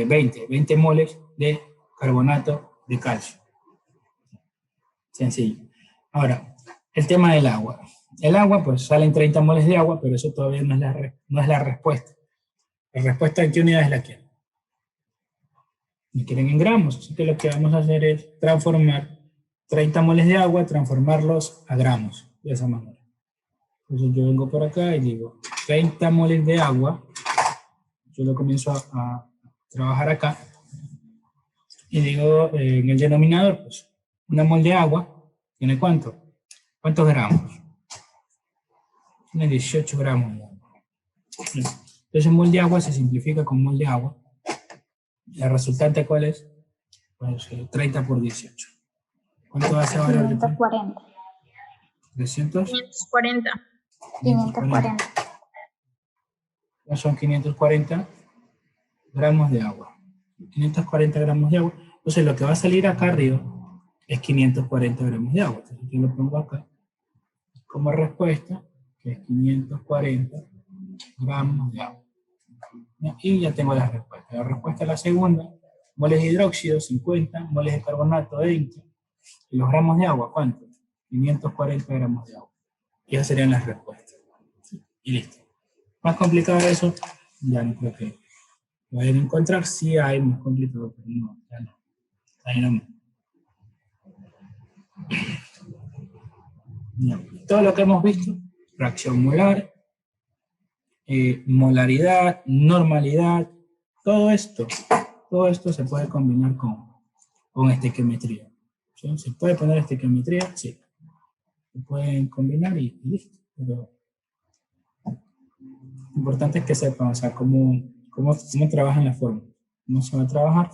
20 moles de carbonato de calcio. Sencillo. Ahora, el tema del agua. El agua, pues salen 30 moles de agua, pero eso todavía no es la respuesta. La respuesta en qué unidades la quieren. Me quieren en gramos, así que lo que vamos a hacer es transformar 30 moles de agua, transformarlos a gramos, de esa manera. Entonces yo vengo por acá y digo 30 moles de agua, yo lo comienzo a trabajar acá, y digo en el denominador, pues, una mol de agua, ¿tiene cuánto? ¿Cuántos gramos? Tiene 18 gramos de agua. Entonces mol de agua se simplifica con mol de agua. ¿La resultante cuál es? Pues 30 por 18. ¿Cuánto va a ser ahora? 540. 300. 540. 540. Son 540 gramos de agua. 540 gramos de agua. Entonces lo que va a salir acá arriba es 540 gramos de agua. Entonces yo lo pongo acá como respuesta, que es 540 gramos de agua. Y ya tengo la respuesta. La respuesta es la segunda. Moles de hidróxido, 50. Moles de carbonato, 20. Y los gramos de agua, ¿cuánto? 540 gramos de agua. Y esas serían las respuestas. Y listo. Más complicado de eso, ya no creo que lo vayan a encontrar. Sí hay más complicado, pero no, ya no. Ahí no. No. Todo lo que hemos visto, fracción molar, molaridad, normalidad, todo esto se puede combinar con estequiometría. ¿Sí? ¿Se puede poner estequiometría? Sí. Se pueden combinar y listo. Pero lo importante es que sepan, o sea, cómo trabajan las fórmulas, cómo se va a trabajar.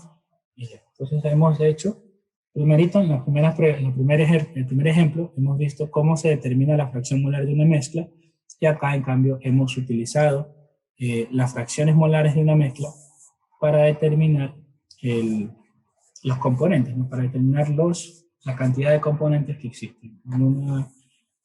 Y ya. Entonces hemos hecho, primerito, en el primer ejemplo, hemos visto cómo se determina la fracción molar de una mezcla, y acá, en cambio, hemos utilizado las fracciones molares de una mezcla para determinar los componentes, ¿no? Para determinar la cantidad de componentes que existen.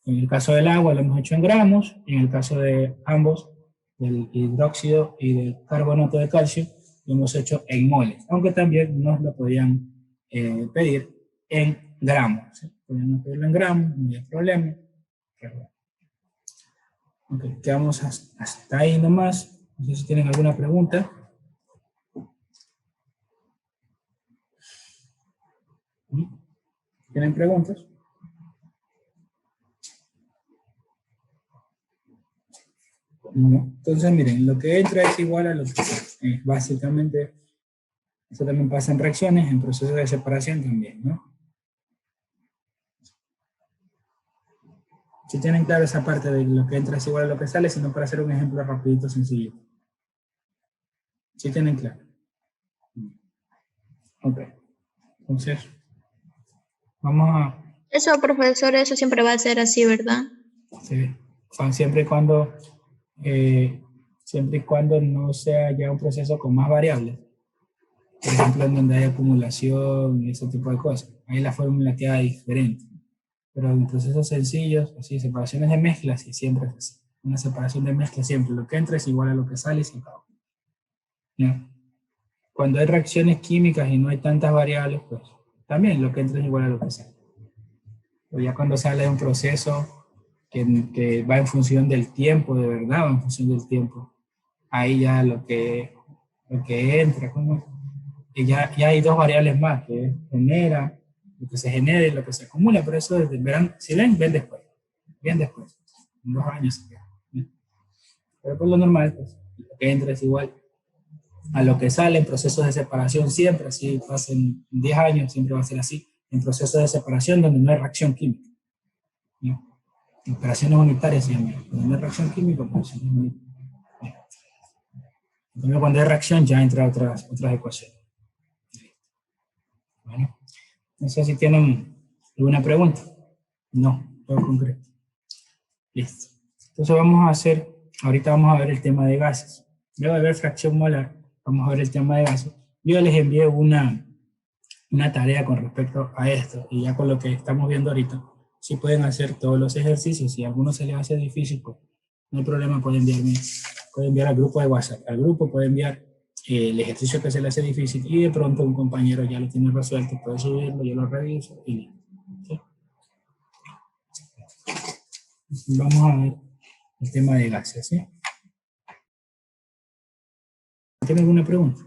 En el caso del agua lo hemos hecho en gramos, y en el caso de ambos, del hidróxido y del carbonato de calcio, lo hemos hecho en moles, aunque también nos lo podían pedir en gramos. ¿Sí? Podíamos pedirlo en gramos, no hay problema. Ok, quedamos hasta ahí nomás. No sé si tienen alguna pregunta. ¿Tienen preguntas? No. Entonces, miren, lo que entra es igual a lo que básicamente, eso también pasa en reacciones, en procesos de separación también, ¿no? Si tienen claro esa parte de lo que entra es igual a lo que sale, sino para hacer un ejemplo rapidito, sencillo. Si tienen claro. Ok. Entonces, vamos a... Eso, profesor, eso siempre va a ser así, ¿verdad? Sí. Siempre y cuando no sea ya un proceso con más variables. por ejemplo, en donde hay acumulación y ese tipo de cosas. Ahí la fórmula queda diferente. Pero en procesos sencillos, así, separaciones de mezclas, y siempre es así. Una separación de mezcla siempre, lo que entra es igual a lo que sale y se acaba. ¿Ya? Cuando hay reacciones químicas y no hay tantas variables, pues también lo que entra es igual a lo que sale. Pero ya cuando sale de un proceso que va en función del tiempo, de verdad va en función del tiempo, ahí ya lo que entra, y ya hay dos variables más, que es genera, lo que se genera y lo que se acumula, pero eso verán, si ven después, bien después, en 2 años. Pero por lo normal, pues, lo que entra es igual a lo que sale en procesos de separación siempre, así pasen 10 años, siempre va a ser así, en procesos de separación donde no hay reacción química. ¿No? Operaciones unitarias siempre, cuando no hay reacción química, operaciones unitarias. Entonces, cuando hay reacción ya entra otras ecuaciones. Bueno, no sé si tienen alguna pregunta. No, todo concreto. Listo. Entonces ahorita vamos a ver el tema de gases. Luego de ver fracción molar, vamos a ver el tema de gases. Yo les envié una tarea con respecto a esto, y ya con lo que estamos viendo ahorita, si pueden hacer todos los ejercicios. Si a alguno se les hace difícil, pues no hay problema, puede enviar al grupo de WhatsApp. Al grupo puede enviar el ejercicio que se le hace difícil, y de pronto un compañero ya lo tiene resuelto, puede subirlo, yo lo reviso y listo. ¿Sí? Vamos a ver el tema de gases, ¿sí? ¿Tiene alguna pregunta?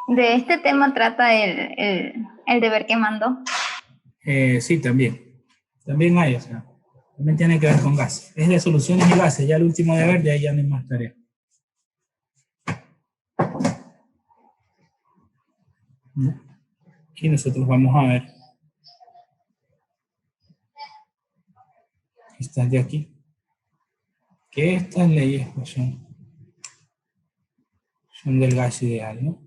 De este tema trata el deber que mandó. Sí, también. También hay, o sea, también tiene que ver con gases. Es de soluciones y gases, ya el último deber, de ahí ya no hay más tarea. Y nosotros vamos a ver estas de aquí, que estas leyes pues, son del gas ideal, ¿no?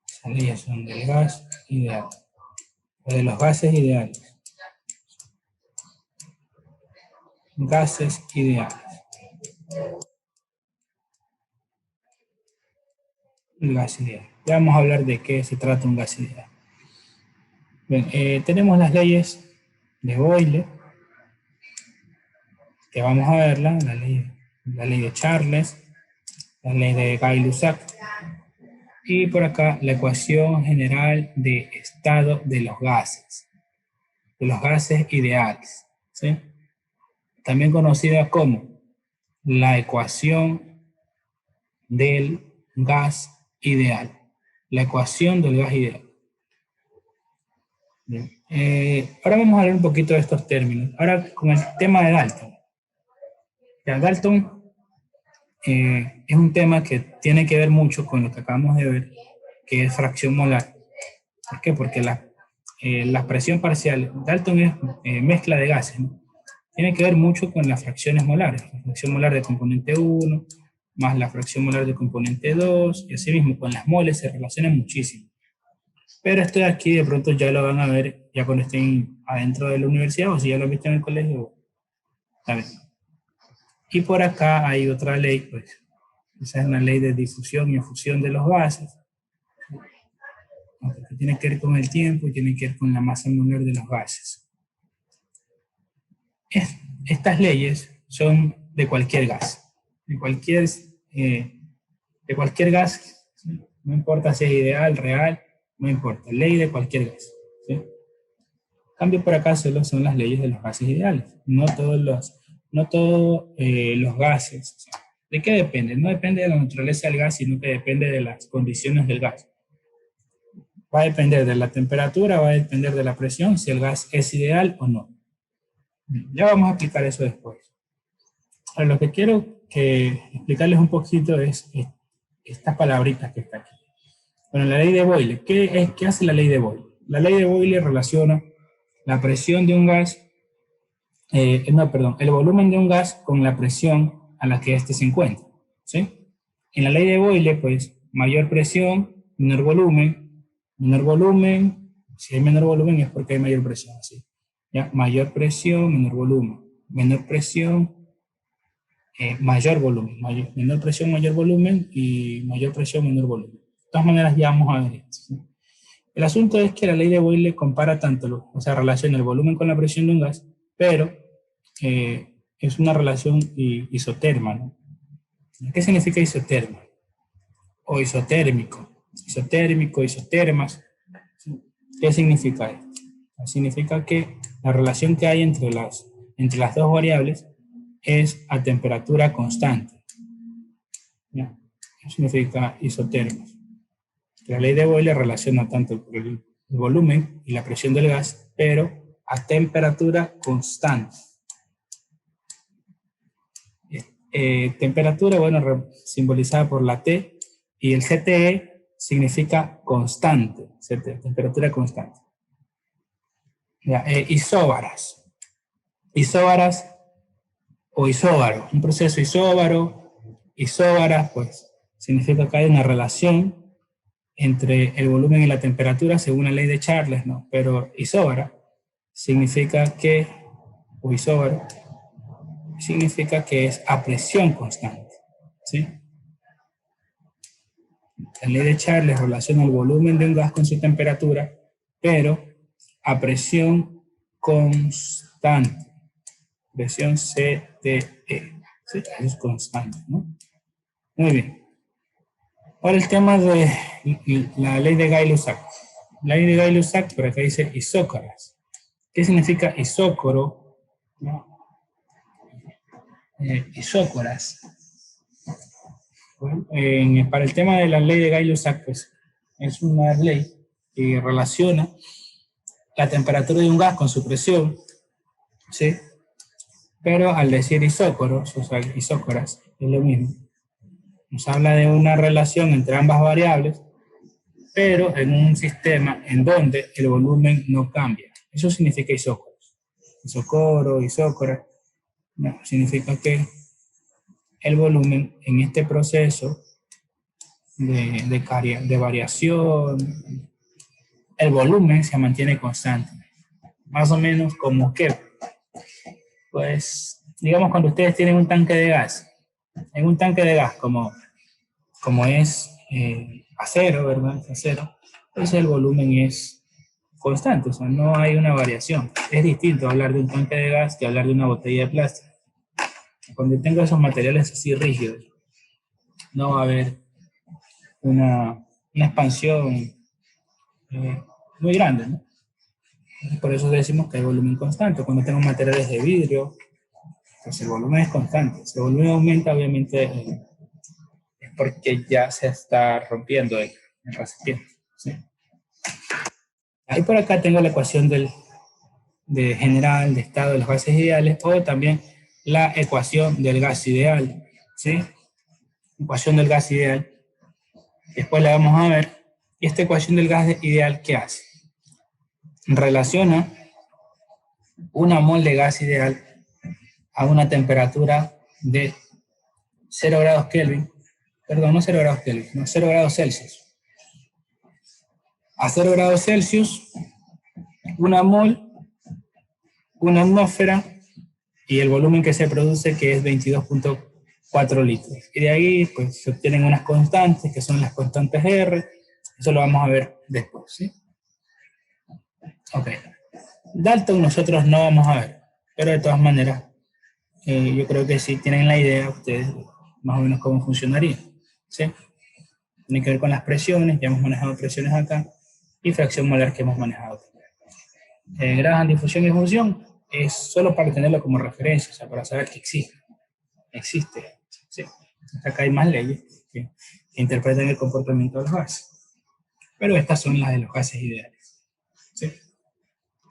Estas leyes son del gas ideal, o de los gases ideales. Gases ideales. El gas ideal. Ya vamos a hablar de qué se trata un gas ideal. Bien, tenemos las leyes de Boyle, que vamos a verla, la ley de Charles, la ley de Gay-Lussac, y por acá la ecuación general de estado de los gases ideales, ¿sí? También conocida como la ecuación del gas ideal, la ecuación del gas ideal. Bien. Ahora vamos a hablar un poquito de estos términos. Ahora con el tema de Dalton. Ya, Dalton es un tema que tiene que ver mucho con lo que acabamos de ver, que es fracción molar. ¿Por qué? Porque la presión parcial, Dalton es mezcla de gases, ¿no? Tiene que ver mucho con las fracciones molares, la fracción molar de componente 1, más la fracción molar de componente 2, y así mismo con las moles se relacionan muchísimo. Pero esto de aquí de pronto ya lo van a ver ya cuando estén adentro de la universidad, o si ya lo han visto en el colegio, ¿saben? Y por acá hay otra ley, pues, esa es una ley de difusión y efusión de los gases, que tiene que ver con el tiempo y tiene que ver con la masa molar de los gases. Estas leyes son de cualquier gas, de cualquier gas, ¿sí? No importa si es ideal, real, no importa, ley de cualquier gas, ¿sí? Cambio por acá solo son las leyes de los gases ideales, no todos los gases. O sea, ¿de qué depende? No depende de la naturaleza del gas, sino que depende de las condiciones del gas. Va a depender de la temperatura, va a depender de la presión, si el gas es ideal o no. Ya vamos a explicar eso después. Ahora, lo que quiero explicarles un poquito es estas palabritas que están aquí. Bueno, la ley de Boyle. ¿Qué hace la ley de Boyle? La ley de Boyle relaciona la presión de un gas, el volumen de un gas con la presión a la que éste se encuentra, ¿sí? En la ley de Boyle, pues, mayor presión, menor volumen, si hay menor volumen es porque hay mayor presión, ¿sí? ¿Ya? Mayor presión, menor volumen, menor presión, mayor volumen, menor presión, mayor volumen, y mayor presión, menor volumen. De todas maneras, ya vamos a ver esto, ¿sí? El asunto es que la ley de Boyle compara tanto, o sea, relaciona el volumen con la presión de un gas, pero es una relación isoterma, ¿no? ¿Qué significa isoterma? O isotérmico. Isotérmico, isotermas. ¿Qué significa esto? Significa que la relación que hay entre las dos variables es a temperatura constante, ¿ya? Eso significa isotermos. La ley de Boyle relaciona tanto el volumen y la presión del gas, pero a temperatura constante. Temperatura, bueno, simbolizada por la T, y el CTE significa constante, temperatura constante. Ya, isóbaras. Isóbaras o isóbaro, un proceso isóbaras, pues significa que hay una relación entre el volumen y la temperatura según la ley de Charles, ¿no? Pero isóbara significa que, o isóbaro, significa que es a presión constante, ¿sí? La ley de Charles relaciona el volumen de un gas con su temperatura, pero a presión constante, presión CTE, ¿sí? Es constante, ¿no? Muy bien. Ahora el tema de la ley de Gay-Lussac. La ley de Gay-Lussac, por acá dice isócaras. ¿Qué significa isócoro? ¿No? Isócoras. Bueno, para el tema de la ley de Gay-Lussac, pues es una ley que relaciona la temperatura de un gas con su presión, ¿sí? Pero al decir isócoros, o sea, isócoras, es lo mismo. Nos habla de una relación entre ambas variables, pero en un sistema en donde el volumen no cambia. Eso significa isócoros. Isócoro, isócora, no, significa que el volumen en este proceso de variación, el volumen se mantiene constante. Más o menos como que, pues, digamos cuando ustedes tienen un tanque de gas, en un tanque de gas como es acero, ¿verdad? Acero, pues el volumen es constante, o sea, no hay una variación. Es distinto hablar de un tanque de gas que hablar de una botella de plástico. Cuando tengo esos materiales así rígidos, no va a haber una expansión muy grande, ¿no? Por eso decimos que hay volumen constante. Cuando tengo materiales de vidrio, pues el volumen es constante. Si el volumen aumenta, obviamente es porque ya se está rompiendo el recipiente, ¿sí? Ahí por acá tengo la ecuación de general, de estado de los gases ideales, o también la ecuación del gas ideal, ¿sí? Ecuación del gas ideal. Después la vamos a ver. Y esta ecuación del gas ideal, ¿qué hace? Relaciona una mol de gas ideal a una temperatura de 0 grados Kelvin, perdón, no 0 grados Kelvin, no 0 grados Celsius. A 0 grados Celsius, una mol, una atmósfera y el volumen que se produce, que es 22.4 litros. Y de ahí, pues, se obtienen unas constantes, que son las constantes R. Eso lo vamos a ver después, ¿sí? Ok. Dalton nosotros no vamos a ver, pero de todas maneras, yo creo que sí tienen la idea ustedes más o menos cómo funcionaría, ¿sí? Tiene que ver con las presiones, ya hemos manejado presiones acá, y fracción molar que hemos manejado. Gradaban difusión y función es solo para tenerlo como referencia, o sea, para saber que existe, ¿sí? Acá hay más leyes que interpretan el comportamiento de los gases, pero estas son las de los gases ideales, ¿sí?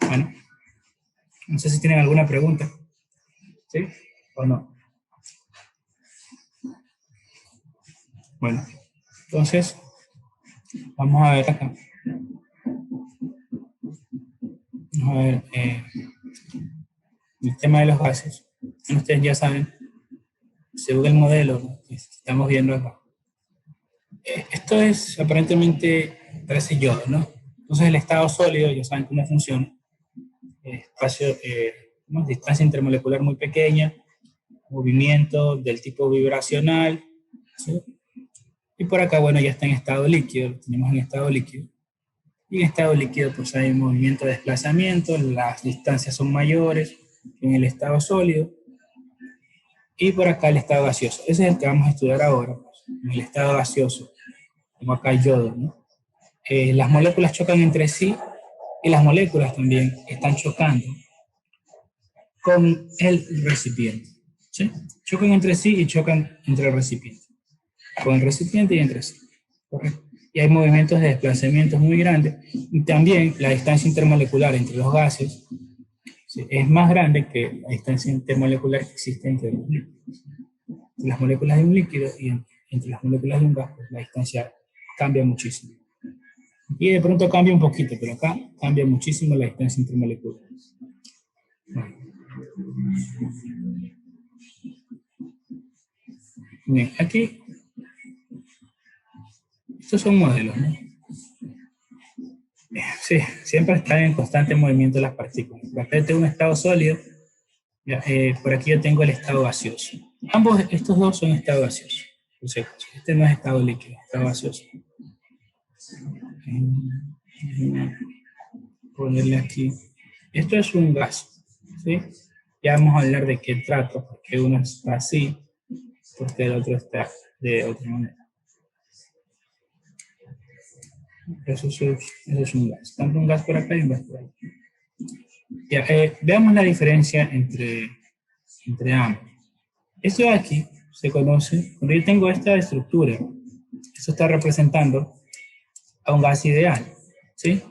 Bueno, no sé si tienen alguna pregunta, ¿sí? ¿O no? Bueno, entonces, vamos a ver acá. Vamos a ver el tema de los gases. Ustedes ya saben, según el modelo, ¿no?, que estamos viendo acá. Esto es aparentemente parece yodo, ¿no? Entonces el estado sólido, ya saben cómo funciona. Espacio, distancia intermolecular muy pequeña, movimiento del tipo vibracional, ¿sí? Y por acá, bueno, ya está en estado líquido, lo tenemos en estado líquido. Y en estado líquido pues hay movimiento de desplazamiento, las distancias son mayores que en el estado sólido. Y por acá el estado gaseoso, ese es el que vamos a estudiar ahora, pues, en el estado gaseoso, como acá el yodo, ¿no? Las moléculas chocan entre sí y las moléculas también están chocando con el recipiente, ¿sí? Chocan entre sí y chocan entre el recipiente, con el recipiente y entre sí, ¿correcto? Y hay movimientos de desplazamientos muy grandes, y también la distancia intermolecular entre los gases, ¿sí?, es más grande que la distancia intermolecular que existe entre los líquidos. Entre las moléculas de un líquido y entre las moléculas de un gas, pues la distancia cambia muchísimo. Y de pronto cambia un poquito, pero acá cambia muchísimo la distancia intermolecular. Bueno. Bien, aquí, estos son modelos, ¿no? Sí, siempre están en constante movimiento las partículas. Por acá tengo un estado sólido, ya, por aquí yo tengo el estado gaseoso. Ambos, estos dos son estado gaseoso. Entonces, este no es estado líquido, es estado gaseoso. Ponerle aquí. Esto es un gas, ¿sí? Ya vamos a hablar de qué trato, porque uno está así, porque el otro está de otra manera. Eso es un gas. Tanto un gas por acá y un gas por ahí. Ya, veamos la diferencia entre ambos. Esto de aquí se conoce, cuando yo tengo esta estructura, esto está representando a un gas ideal, ¿sí?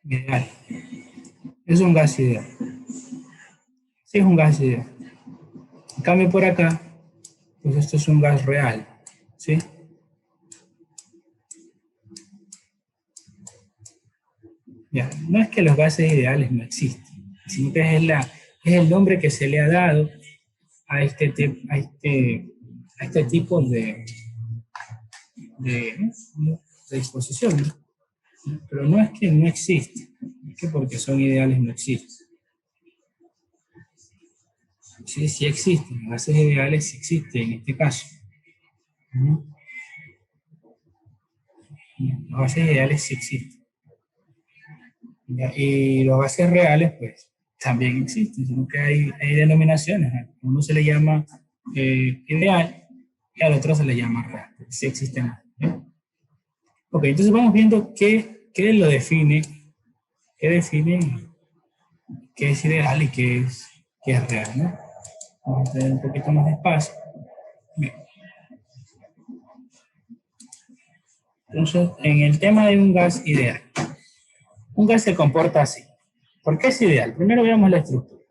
Ideal. Es un gas ideal. Sí, es un gas ideal. En cambio por acá, pues esto es un gas real, ¿sí? Ya, no es que los gases ideales no existen, sino que es el nombre que se le ha dado a este tipo de disposición, ¿no? Pero no es que no existe, es que porque son ideales no existen. Sí, sí existen, los gases ideales sí existen en este caso. Los gases ideales sí existen. Y los gases reales, pues, también existen, sino que hay denominaciones. A uno se le llama ideal y al otro se le llama real. Sí existen. Ok, entonces vamos viendo qué lo define, qué es ideal y qué es real, ¿no? Vamos a tener un poquito más de espacio. Bien. Entonces, en el tema de un gas ideal, un gas se comporta así. ¿Por qué es ideal? Primero veamos la estructura.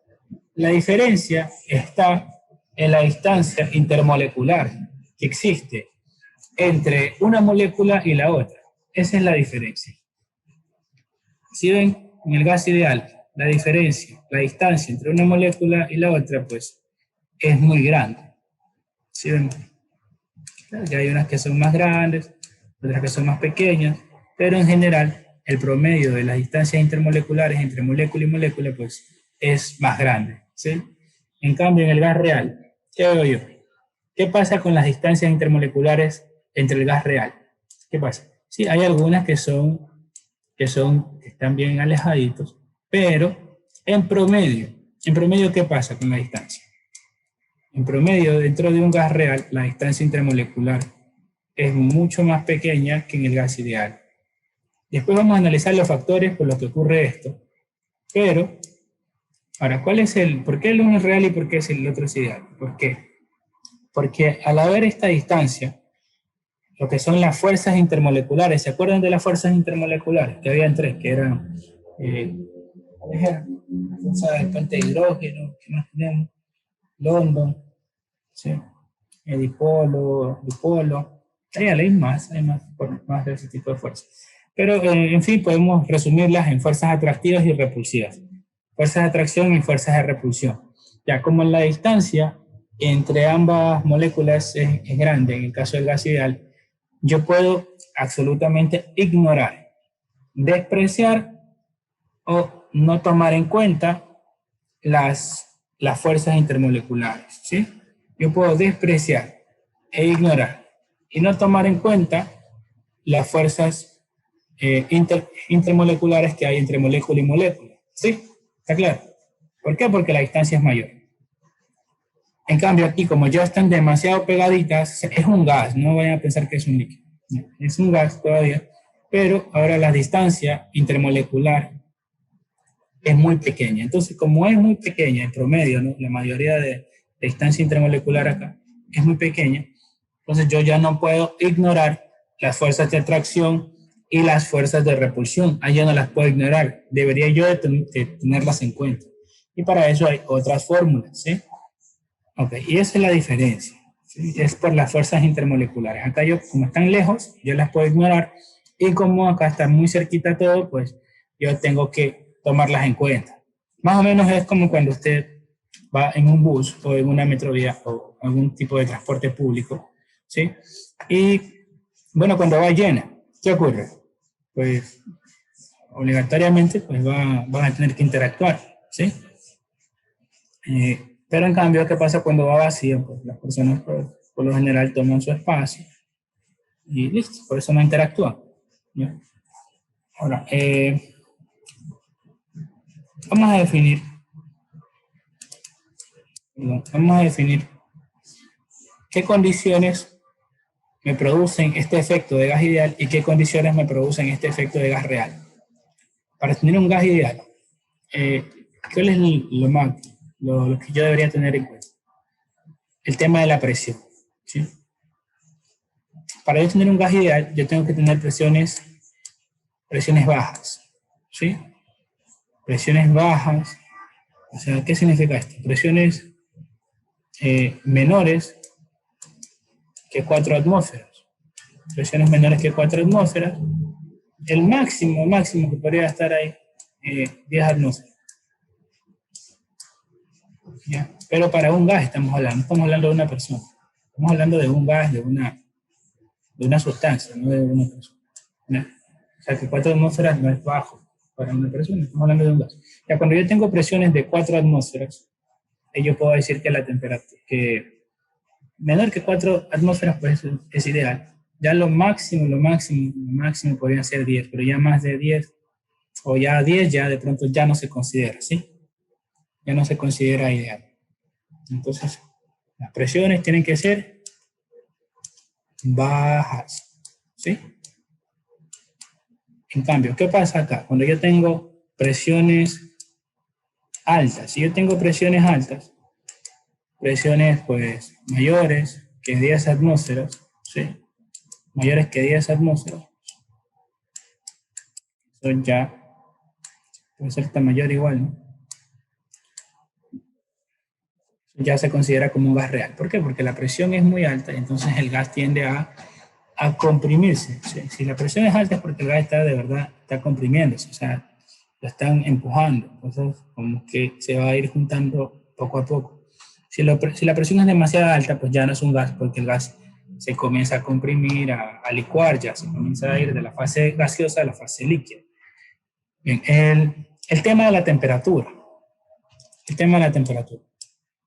La diferencia está en la distancia intermolecular que existe entre una molécula y la otra. Esa es la diferencia. Si ven, en el gas ideal, la diferencia, la distancia entre una molécula y la otra, pues, es muy grande. ¿Sí ven? Claro que hay unas que son más grandes, otras que son más pequeñas, pero en general, el promedio de las distancias intermoleculares entre molécula y molécula, pues, es más grande, ¿sí? En cambio, en el gas real, ¿qué veo yo? ¿Qué pasa con las distancias intermoleculares entre el gas real? ¿Qué pasa? Sí, hay algunas que están bien alejaditos, pero en promedio, ¿qué pasa con la distancia? En promedio, dentro de un gas real, la distancia intermolecular es mucho más pequeña que en el gas ideal. Después vamos a analizar los factores por los que ocurre esto. Pero, ahora, ¿por qué el uno es real y por qué el otro es ideal? ¿Por qué? Porque al haber esta distancia, lo que son las fuerzas intermoleculares, ¿se acuerdan de las fuerzas intermoleculares? Que habían tres, que eran la fuerza del puente de hidrógeno, que más tenemos, London, ¿sí? El dipolo. Hay más de ese tipo de fuerzas. Pero, en fin, podemos resumirlas en fuerzas atractivas y repulsivas. Fuerzas de atracción y fuerzas de repulsión. Ya, como la distancia entre ambas moléculas es grande, en el caso del gas ideal, yo puedo absolutamente ignorar, despreciar o no tomar en cuenta las fuerzas intermoleculares, ¿sí? Yo puedo despreciar e ignorar y no tomar en cuenta las fuerzas intermoleculares que hay entre molécula y molécula, ¿sí? ¿Está claro? ¿Por qué? Porque la distancia es mayor. En cambio aquí, como ya están demasiado pegaditas, es un gas, no vayan a pensar que es un líquido. No, es un gas todavía, pero ahora la distancia intermolecular es muy pequeña. Entonces, como es muy pequeña en promedio, ¿no? La mayoría de distancia intermolecular acá es muy pequeña, entonces yo ya no puedo ignorar las fuerzas de atracción y las fuerzas de repulsión. Ahí yo no las puedo ignorar. Debería yo de tenerlas en cuenta. Y para eso hay otras fórmulas, ¿sí? Ok, y esa es la diferencia, ¿sí? Es por las fuerzas intermoleculares. Acá yo, como están lejos, yo las puedo ignorar. Y como acá está muy cerquita todo, pues yo tengo que tomarlas en cuenta. Más o menos es como cuando usted va en un bus o en una metrovía o algún tipo de transporte público, ¿sí? Y bueno, cuando va llena, ¿qué ocurre? Pues obligatoriamente pues van a tener que interactuar, ¿sí? Pero en cambio, ¿qué pasa cuando va vacío? Pues las personas pues, por lo general toman su espacio y listo, por eso no interactúan, ¿ya? Ahora, vamos a definir, vamos a definir qué condiciones me producen este efecto de gas ideal y qué condiciones me producen este efecto de gas real. Para tener un gas ideal, ¿cuál es lo que yo debería tener en cuenta? El tema de la presión, ¿sí? Para yo tener un gas ideal, yo tengo que tener presiones bajas, ¿sí? Presiones bajas, o sea, ¿qué significa esto? Presiones menores que 4 atmósferas. Presiones menores que 4 atmósferas. El máximo que podría estar ahí, 10 atmósferas. ¿Ya? Pero para un gas estamos hablando de una persona. Estamos hablando de un gas, de una sustancia, no de una persona, ¿no? O sea que 4 atmósferas no es bajo para una persona, estamos hablando de un gas. Ya cuando yo tengo presiones de 4 atmósferas, yo puedo decir que la temperatura, que menor que 4 atmósferas pues es ideal. Ya lo máximo podrían ser 10, pero ya más de 10 o ya 10 ya de pronto ya no se considera, ¿sí? Ya no se considera ideal. Entonces, las presiones tienen que ser bajas, ¿sí? En cambio, ¿qué pasa acá? Cuando yo tengo presiones altas, si yo tengo presiones altas, presiones pues mayores que 10 atmósferas, ¿sí? Mayores que 10 atmósferas, eso ya puede ser tan mayor igual, ¿no? Ya se considera como un gas real. ¿Por qué? Porque la presión es muy alta y entonces el gas tiende a comprimirse. ¿Sí? Si la presión es alta es porque el gas está de verdad, está comprimiéndose, o sea, lo están empujando, entonces como que se va a ir juntando poco a poco. Si la presión es demasiado alta, pues ya no es un gas, porque el gas se comienza a comprimir, a licuar, ya se comienza a ir de la fase gaseosa a la fase líquida. Bien, el tema de la temperatura. El tema de la temperatura.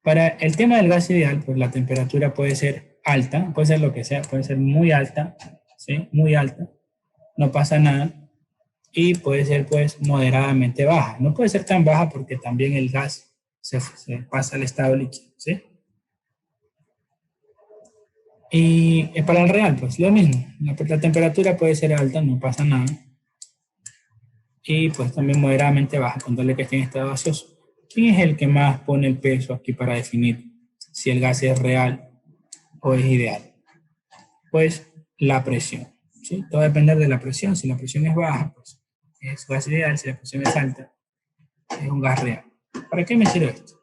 Para el tema del gas ideal, pues la temperatura puede ser alta, puede ser lo que sea, puede ser muy alta, ¿sí? Muy alta, no pasa nada, y puede ser pues moderadamente baja. No puede ser tan baja porque también el gas se pasa al estado líquido, ¿sí? Y para el real, pues lo mismo, la temperatura puede ser alta, no pasa nada, y pues también moderadamente baja, con tal de que esté en estado gaseoso. ¿Quién es el que más pone el peso aquí para definir si el gas es real o es ideal? Pues la presión, ¿sí? Todo va a depender de la presión. Si la presión es baja, pues es gas ideal. Si la presión es alta, es un gas real. ¿Para qué me sirve esto?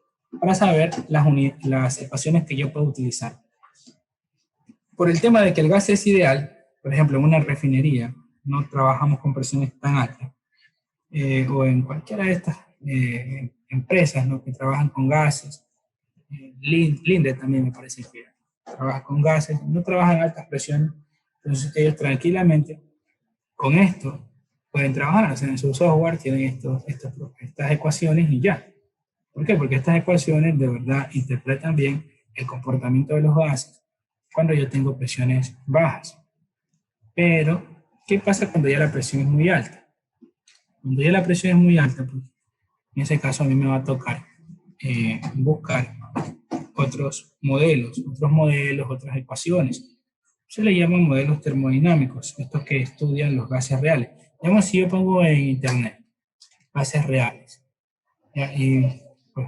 Para saber las ecuaciones que yo puedo utilizar. Por el tema de que el gas es ideal, por ejemplo, en una refinería, no trabajamos con presiones tan altas, o en cualquiera de estas empresas, ¿no?, que trabajan con gases. Linde también me parece que trabaja con gases, no trabajan a altas presiones, Entonces ellos tranquilamente con esto pueden trabajar, o sea, en su software tienen estas ecuaciones y ya. ¿Por qué? Porque estas ecuaciones de verdad interpretan bien el comportamiento de los gases cuando yo tengo presiones bajas. Pero, ¿qué pasa cuando ya la presión es muy alta? Cuando ya la presión es muy alta, pues, en ese caso a mí me va a tocar buscar otros modelos, otras ecuaciones. Se le llaman modelos termodinámicos, estos que estudian los gases reales. Digamos, si yo pongo en internet gases reales, ¿ya? Y pues,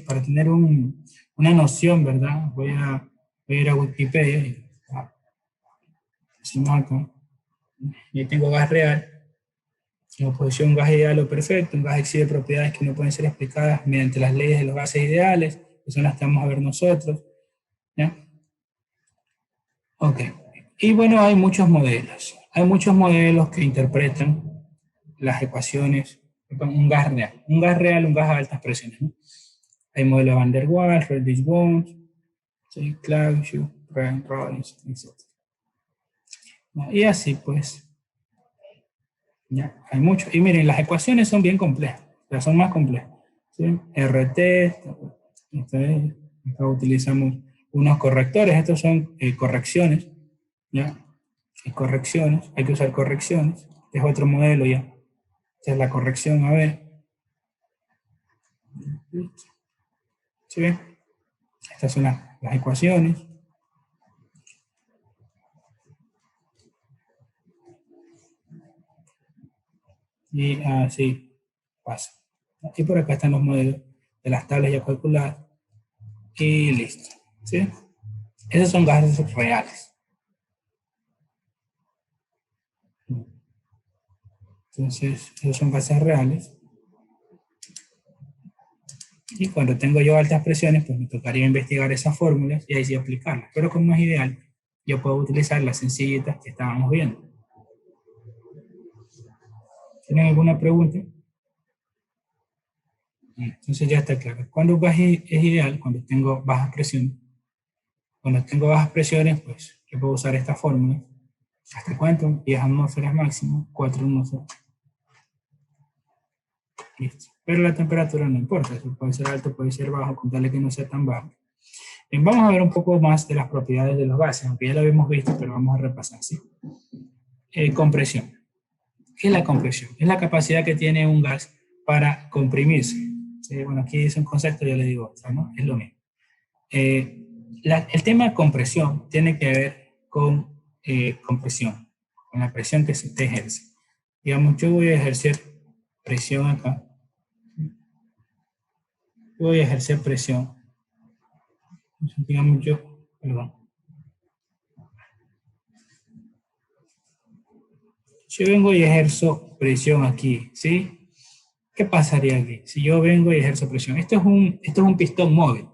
para tener una noción, ¿verdad? Voy a ir a Wikipedia y decimos acá, y ahí tengo gas real, en oposición a un gas ideal o perfecto. Un gas exhibe propiedades que no pueden ser explicadas mediante las leyes de los gases ideales, que son las que vamos a ver nosotros, ¿ya? Ok. Y bueno, hay muchos modelos. Hay muchos modelos que interpretan las ecuaciones, un gas real. Un gas real, un gas a altas presiones, ¿no? Hay modelo de Van der Waals, Redlich-Bones, ¿sí? Clausius, Rollins, etc. ¿No? Y así pues, ya, hay muchos. Y miren, las ecuaciones son bien complejas, ya son más complejas, ¿sí? RT, entonces, acá utilizamos unos correctores, estos son correcciones, ¿ya? Y correcciones, hay que usar correcciones, este es otro modelo ya. Esta es la corrección, a ver. ¿Sí ven? Estas son las ecuaciones. Y así pasa. Y por acá están los modelos de las tablas ya calculadas. Y listo. ¿Sí? Esos son gases reales. Entonces, esos son gases reales. Y cuando tengo yo altas presiones, pues me tocaría investigar esas fórmulas y ahí sí aplicarlas. Pero como es ideal, yo puedo utilizar las sencillitas que estábamos viendo. ¿Tienen alguna pregunta? Entonces ya está claro. Cuando un gas es ideal, cuando tengo bajas presiones. Cuando tengo bajas presiones, pues yo puedo usar esta fórmula. ¿Hasta cuánto? 10 atmósferas máximo, 4 atmósferas. Listo. Pero la temperatura no importa, eso puede ser alto, puede ser bajo, con tal de que no sea tan bajo. Bien, vamos a ver un poco más de las propiedades de los gases, aunque ya lo habíamos visto, pero vamos a repasar, ¿sí? Compresión. ¿Qué es la compresión? Es la capacidad que tiene un gas para comprimirse. ¿Sí? Bueno, aquí es un concepto, yo le digo otro, ¿no? Es lo mismo. El tema compresión tiene que ver con compresión, con la presión que se te ejerce. Digamos, yo voy a ejercer presión acá. Yo voy a ejercer presión. Digamos perdón. Yo vengo y ejerzo presión aquí, ¿sí? ¿Qué pasaría aquí? Si yo vengo y ejerzo presión. Esto es un pistón móvil.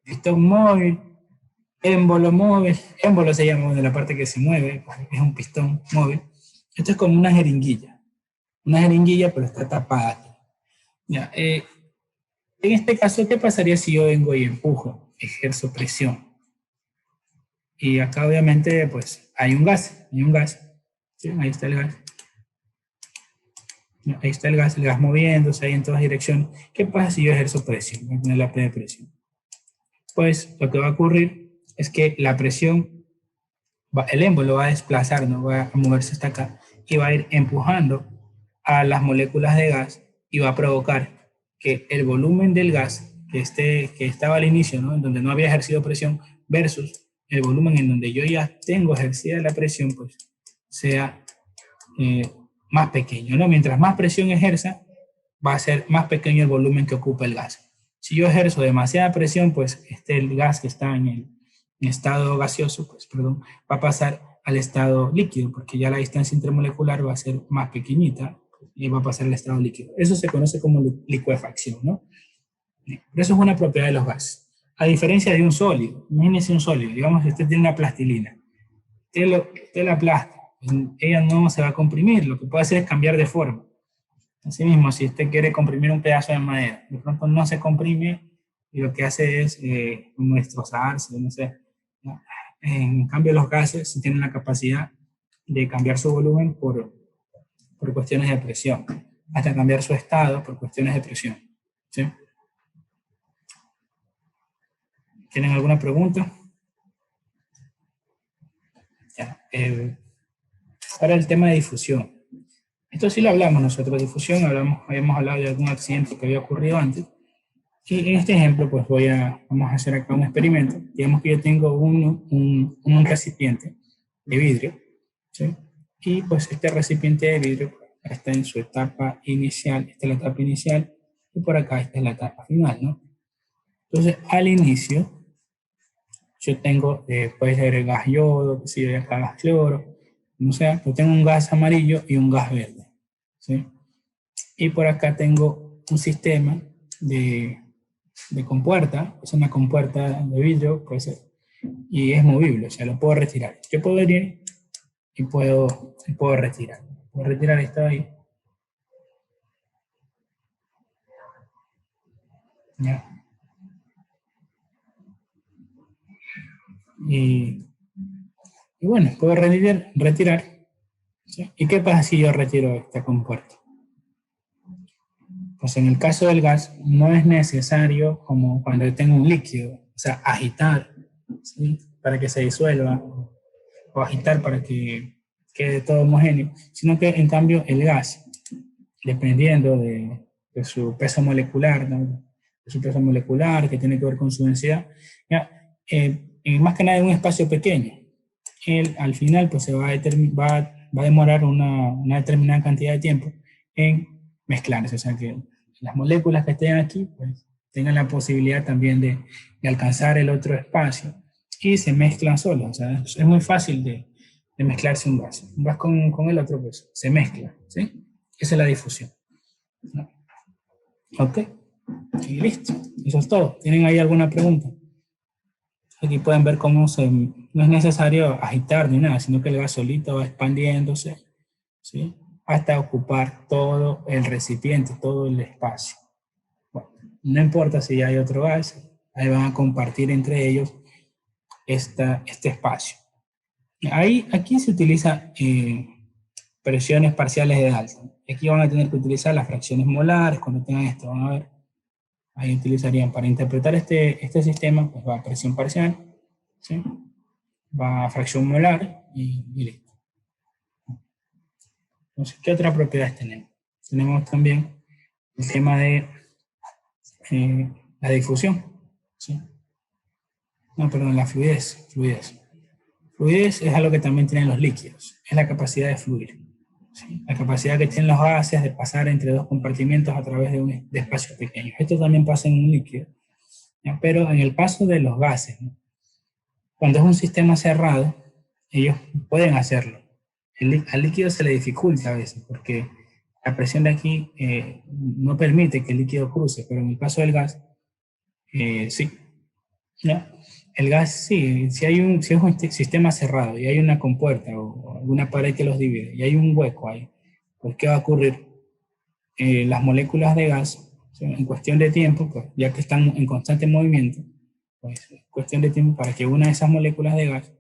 Pistón móvil, émbolo móvil. Émbolo se llama de la parte que se mueve, es un pistón móvil. Esto es como una jeringuilla. Una jeringuilla, pero está tapada aquí. Ya, en este caso, ¿qué pasaría si yo vengo y empujo, ejerzo presión? Y acá obviamente, pues, hay un gas. ¿Sí? Ahí está el gas. Ahí está el gas moviéndose ahí en todas direcciones. ¿Qué pasa si yo ejerzo presión? Voy a poner la P de presión. Pues lo que va a ocurrir es que la presión, el émbolo va a desplazar, ¿no? Va a moverse hasta acá y va a ir empujando a las moléculas de gas y va a provocar que el volumen del gas que estaba al inicio, ¿no? En donde no había ejercido presión, versus el volumen en donde yo ya tengo ejercida la presión, pues sea más pequeño, ¿no? Mientras más presión ejerza, va a ser más pequeño el volumen que ocupa el gas. Si yo ejerzo demasiada presión, pues el gas que está en estado gaseoso, pues, perdón, va a pasar al estado líquido, porque ya la distancia intermolecular va a ser más pequeñita y va a pasar al estado líquido. Eso se conoce como licuefacción, ¿no? Pero eso es una propiedad de los gases. A diferencia de un sólido, imagínense un sólido, digamos que usted tiene una plastilina, usted la aplasta, ella no se va a comprimir, lo que puede hacer es cambiar de forma. Asimismo, si usted quiere comprimir un pedazo de madera, de pronto no se comprime y lo que hace es destrozarse, no sé, ¿no? En cambio, los gases sí tienen la capacidad de cambiar su volumen por cuestiones de presión, hasta cambiar su estado por cuestiones de presión. ¿Sí? ¿Tienen alguna pregunta? Ya, ahora el tema de difusión. Esto sí lo hablamos nosotros, difusión, habíamos hablado de algún accidente que había ocurrido antes. Y en este ejemplo, pues vamos a hacer acá un experimento. Digamos que yo tengo un recipiente de vidrio, ¿sí? Y pues este recipiente de vidrio está en su etapa inicial, esta es la etapa inicial, y por acá esta es la etapa final, ¿no? Entonces, al inicio, yo tengo, puede ser el gas yodo, que si acá gas cloro, no sé, yo tengo un gas amarillo y un gas verde, ¿sí? Y por acá tengo un sistema de compuerta, es una compuerta de vidrio, puede ser, y es movible, o sea, lo puedo retirar. Yo puedo venir y puedo retirar. Puedo retirar esto de ahí. ¿Ya? Y bueno, puedo retirar. ¿Sí? ¿Y qué pasa si yo retiro esta compuerta? Pues en el caso del gas no es necesario, como cuando yo tengo un líquido, o sea, agitar, ¿sí? Para que se disuelva, o agitar para que quede todo homogéneo, sino que en cambio el gas, dependiendo de su peso molecular, ¿no? De su peso molecular, que tiene que ver con su densidad, ya, más que nada en un espacio pequeño, él al final pues se va a demorar una determinada cantidad de tiempo en mezclarse, o sea que las moléculas que estén aquí pues tengan la posibilidad también de alcanzar el otro espacio y se mezclan solos, o sea, es muy fácil de mezclarse un gas con el otro pues se mezcla, ¿sí? Esa es la difusión, ¿no? Ok, y listo, eso es todo. ¿Tienen ahí alguna pregunta? Aquí pueden ver cómo no es necesario agitar ni nada, sino que el gas solito va expandiéndose, ¿sí? Hasta ocupar todo el recipiente, todo el espacio. Bueno, no importa si hay otro gas, ahí van a compartir entre ellos este espacio. Aquí se utiliza presiones parciales de Dalton. Aquí van a tener que utilizar las fracciones molares cuando tengan esto, van a ver. Ahí utilizarían para interpretar este sistema, pues va a presión parcial, ¿sí? Va a fracción molar y listo. Entonces, ¿qué otras propiedades tenemos? Tenemos también el tema de la difusión, ¿sí? No, perdón, la fluidez. Fluidez es algo que también tienen los líquidos, es la capacidad de fluir, ¿sí? La capacidad que tienen los gases de pasar entre dos compartimentos a través de espacios pequeños. Esto también pasa en un líquido, ¿ya? Pero en el caso de los gases, ¿no? Cuando es un sistema cerrado, ellos pueden hacerlo. Al líquido se le dificulta a veces porque la presión de aquí no permite que el líquido cruce, pero en el caso del gas, sí. ¿Ya? El gas sí, si es un sistema cerrado y hay una compuerta o alguna pared que los divide y hay un hueco ahí, pues ¿qué va a ocurrir? Las moléculas de gas, o sea, en cuestión de tiempo, pues, ya que están en constante movimiento, pues cuestión de tiempo para que una de esas moléculas de gas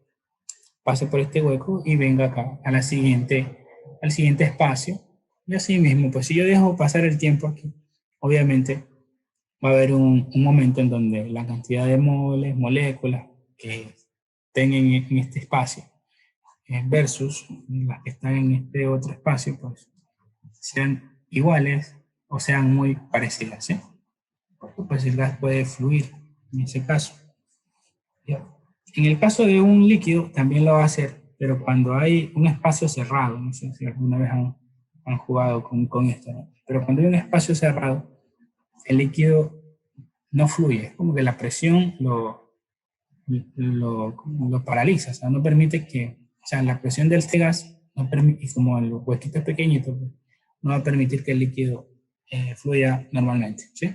pase por este hueco y venga acá al siguiente espacio. Y así mismo, pues si yo dejo pasar el tiempo aquí, obviamente va a haber un momento en donde la cantidad de moléculas que estén en este espacio versus las que están en este otro espacio, pues sean iguales o sean muy parecidas, ¿sí? Pues el gas puede fluir en ese caso. ¿Ya? En el caso de un líquido también lo va a hacer, pero cuando hay un espacio cerrado, no sé si alguna vez han jugado con esto, ¿no? Pero cuando hay un espacio cerrado, el líquido no fluye, es como que la presión lo paraliza, o sea, no permite o sea, la presión del este gas no permite, y como el huequito es pequeñito, pues, no va a permitir que el líquido fluya normalmente, ¿sí?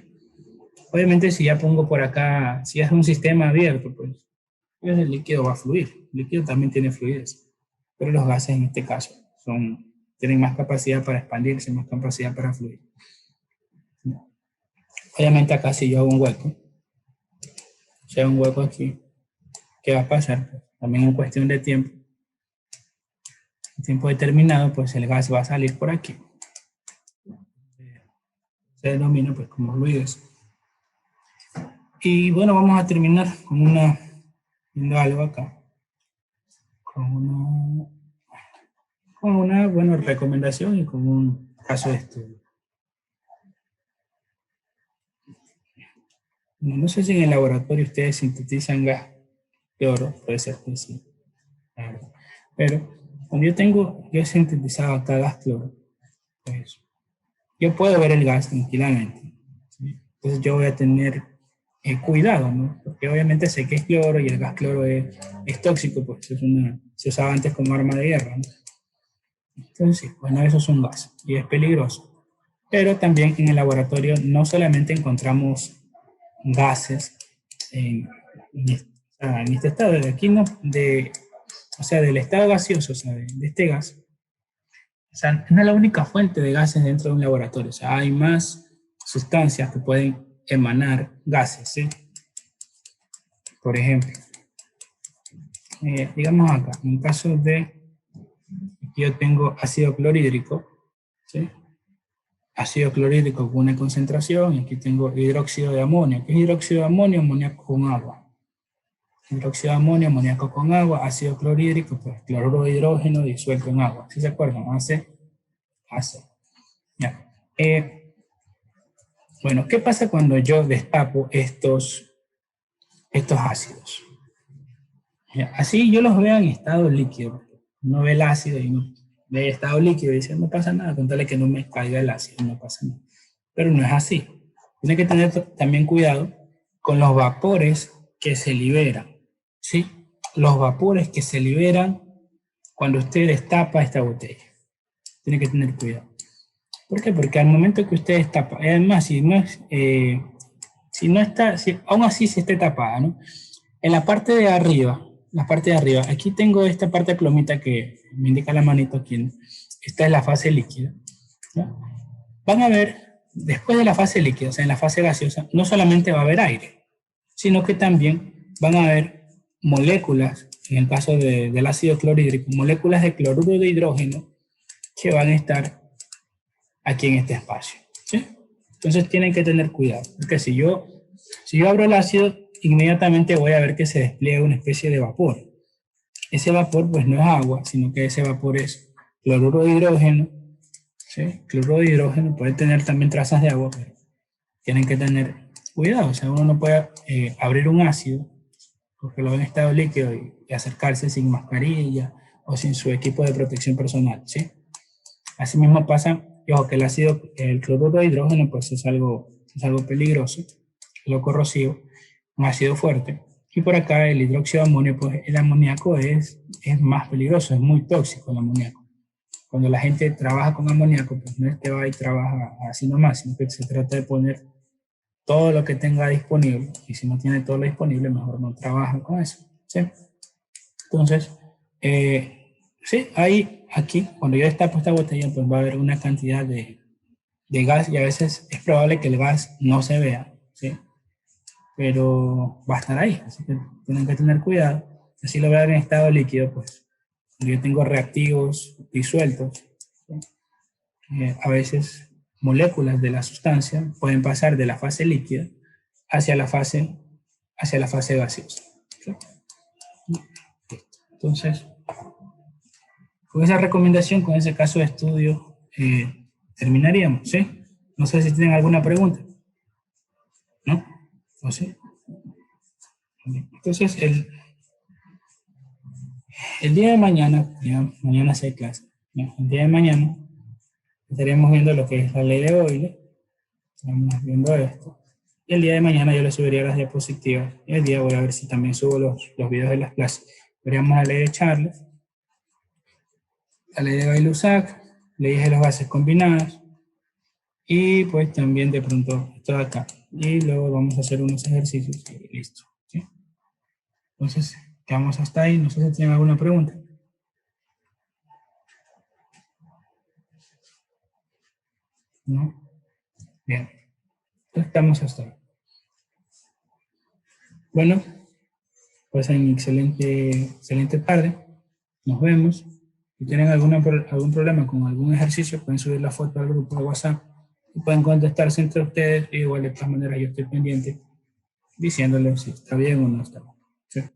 Obviamente si ya pongo por acá, si es un sistema abierto, pues el líquido va a fluir. El líquido también tiene fluidez, pero los gases en este caso tienen más capacidad para expandirse, más capacidad para fluir. Obviamente acá si yo hago un hueco, o sea, un hueco aquí, ¿qué va a pasar? también en cuestión de tiempo, tiempo determinado, pues el gas va a salir por aquí. Se denomina pues como fluidez. Y bueno, vamos a terminar con viendo algo acá, con una buena recomendación y con un caso de estudio. No sé si en el laboratorio ustedes sintetizan gas de oro, puede ser que sí. Claro. Pero cuando yo he sintetizado acá gas cloro, pues yo puedo ver el gas tranquilamente. ¿Sí? Entonces yo voy a tener cuidado, ¿no? Porque obviamente sé que es cloro y el gas cloro es tóxico, pues se usaba antes como arma de guerra, ¿no? Entonces, bueno, eso es un gas y es peligroso. Pero también en el laboratorio no solamente encontramos gases en este estado, de aquí no, o sea, del estado gaseoso, o sea, de este gas. O sea, no es la única fuente de gases dentro de un laboratorio. O sea, hay más sustancias que pueden emanar gases, ¿sí? Por ejemplo, digamos acá, en caso de, aquí yo tengo ácido clorhídrico, ¿sí? Ácido clorhídrico con una concentración, y aquí tengo hidróxido de amonio. ¿Qué es hidróxido de amonio? Amoníaco con agua. Hidróxido de amonio, amoníaco con agua, ácido clorhídrico, pues cloruro de hidrógeno disuelto en agua. ¿Sí se acuerdan? AC. Ya. Bueno, ¿qué pasa cuando yo destapo estos ácidos? Ya, así yo los veo en estado líquido. No ve el ácido y no ve estado líquido y dice, no pasa nada, contarle que no me caiga el ácido, no pasa nada. Pero no es así. Tiene que tener también cuidado con los vapores que se liberan, ¿sí? Los vapores que se liberan cuando usted destapa esta botella. Tiene que tener cuidado. ¿Por qué? Porque al momento que usted destapa, además, si no está, aún así si esté tapada, ¿no? En la parte de arriba, aquí tengo esta parte de plomita que me indica la manito aquí, ¿no? Esta es la fase líquida, ¿no? Van a ver, después de la fase líquida, o sea, en la fase gaseosa, no solamente va a haber aire, sino que también van a haber moléculas, en el caso del ácido clorhídrico, moléculas de cloruro de hidrógeno que van a estar aquí en este espacio, ¿sí? Entonces tienen que tener cuidado, porque si yo abro el ácido, inmediatamente voy a ver que se despliega una especie de vapor. Ese vapor pues no es agua, sino que ese vapor es cloruro de hidrógeno, ¿sí? Cloruro de hidrógeno puede tener también trazas de agua, pero tienen que tener cuidado, o sea, uno no puede abrir un ácido porque lo ven en estado líquido y acercarse sin mascarilla o sin su equipo de protección personal, ¿sí? Asimismo pasa, y ojo, que el cloruro de hidrógeno pues es algo peligroso, lo corrosivo, un ácido fuerte. Y por acá el hidróxido de amonio, pues el amoníaco es más peligroso, es muy tóxico el amoníaco. Cuando la gente trabaja con amoníaco, pues no es que va y trabaja así nomás, sino que se trata de poner todo lo que tenga disponible, y si no tiene todo lo disponible, mejor no trabaja con eso, ¿sí? Entonces, sí, aquí, cuando yo destapo esta botella, pues va a haber una cantidad de gas y a veces es probable que el gas no se vea, ¿sí? Pero va a estar ahí, así que tienen que tener cuidado. Así lo vean en estado líquido, pues yo tengo reactivos disueltos, ¿sí? A veces moléculas de la sustancia pueden pasar de la fase líquida hacia la fase, gaseosa, ¿sí? Entonces, con esa recomendación, con ese caso de estudio, terminaríamos, ¿sí? No sé si tienen alguna pregunta, ¿no? ¿O sí? Entonces, el día de mañana, ya, mañana sí hay clase, ¿ya? El día de mañana estaremos viendo lo que es la ley de Euler, estaremos viendo esto, y el día de mañana yo les subiría las diapositivas, y el día voy a ver si también subo los videos de las clases. Veríamos la ley de Charles, la ley de Gay-Lussac, leyes de los gases combinados, y pues también de pronto esto de acá. Y luego vamos a hacer unos ejercicios y listo, ¿sí? Entonces, quedamos hasta ahí. No sé si tienen alguna pregunta. ¿No? Bien. Entonces, estamos hasta ahí. Bueno, Pasen excelente tarde. Nos vemos. Si tienen algún problema con algún ejercicio, pueden subir la foto al grupo de WhatsApp y pueden contestarse entre ustedes. Igual de todas maneras yo estoy pendiente diciéndoles si está bien o no está bien.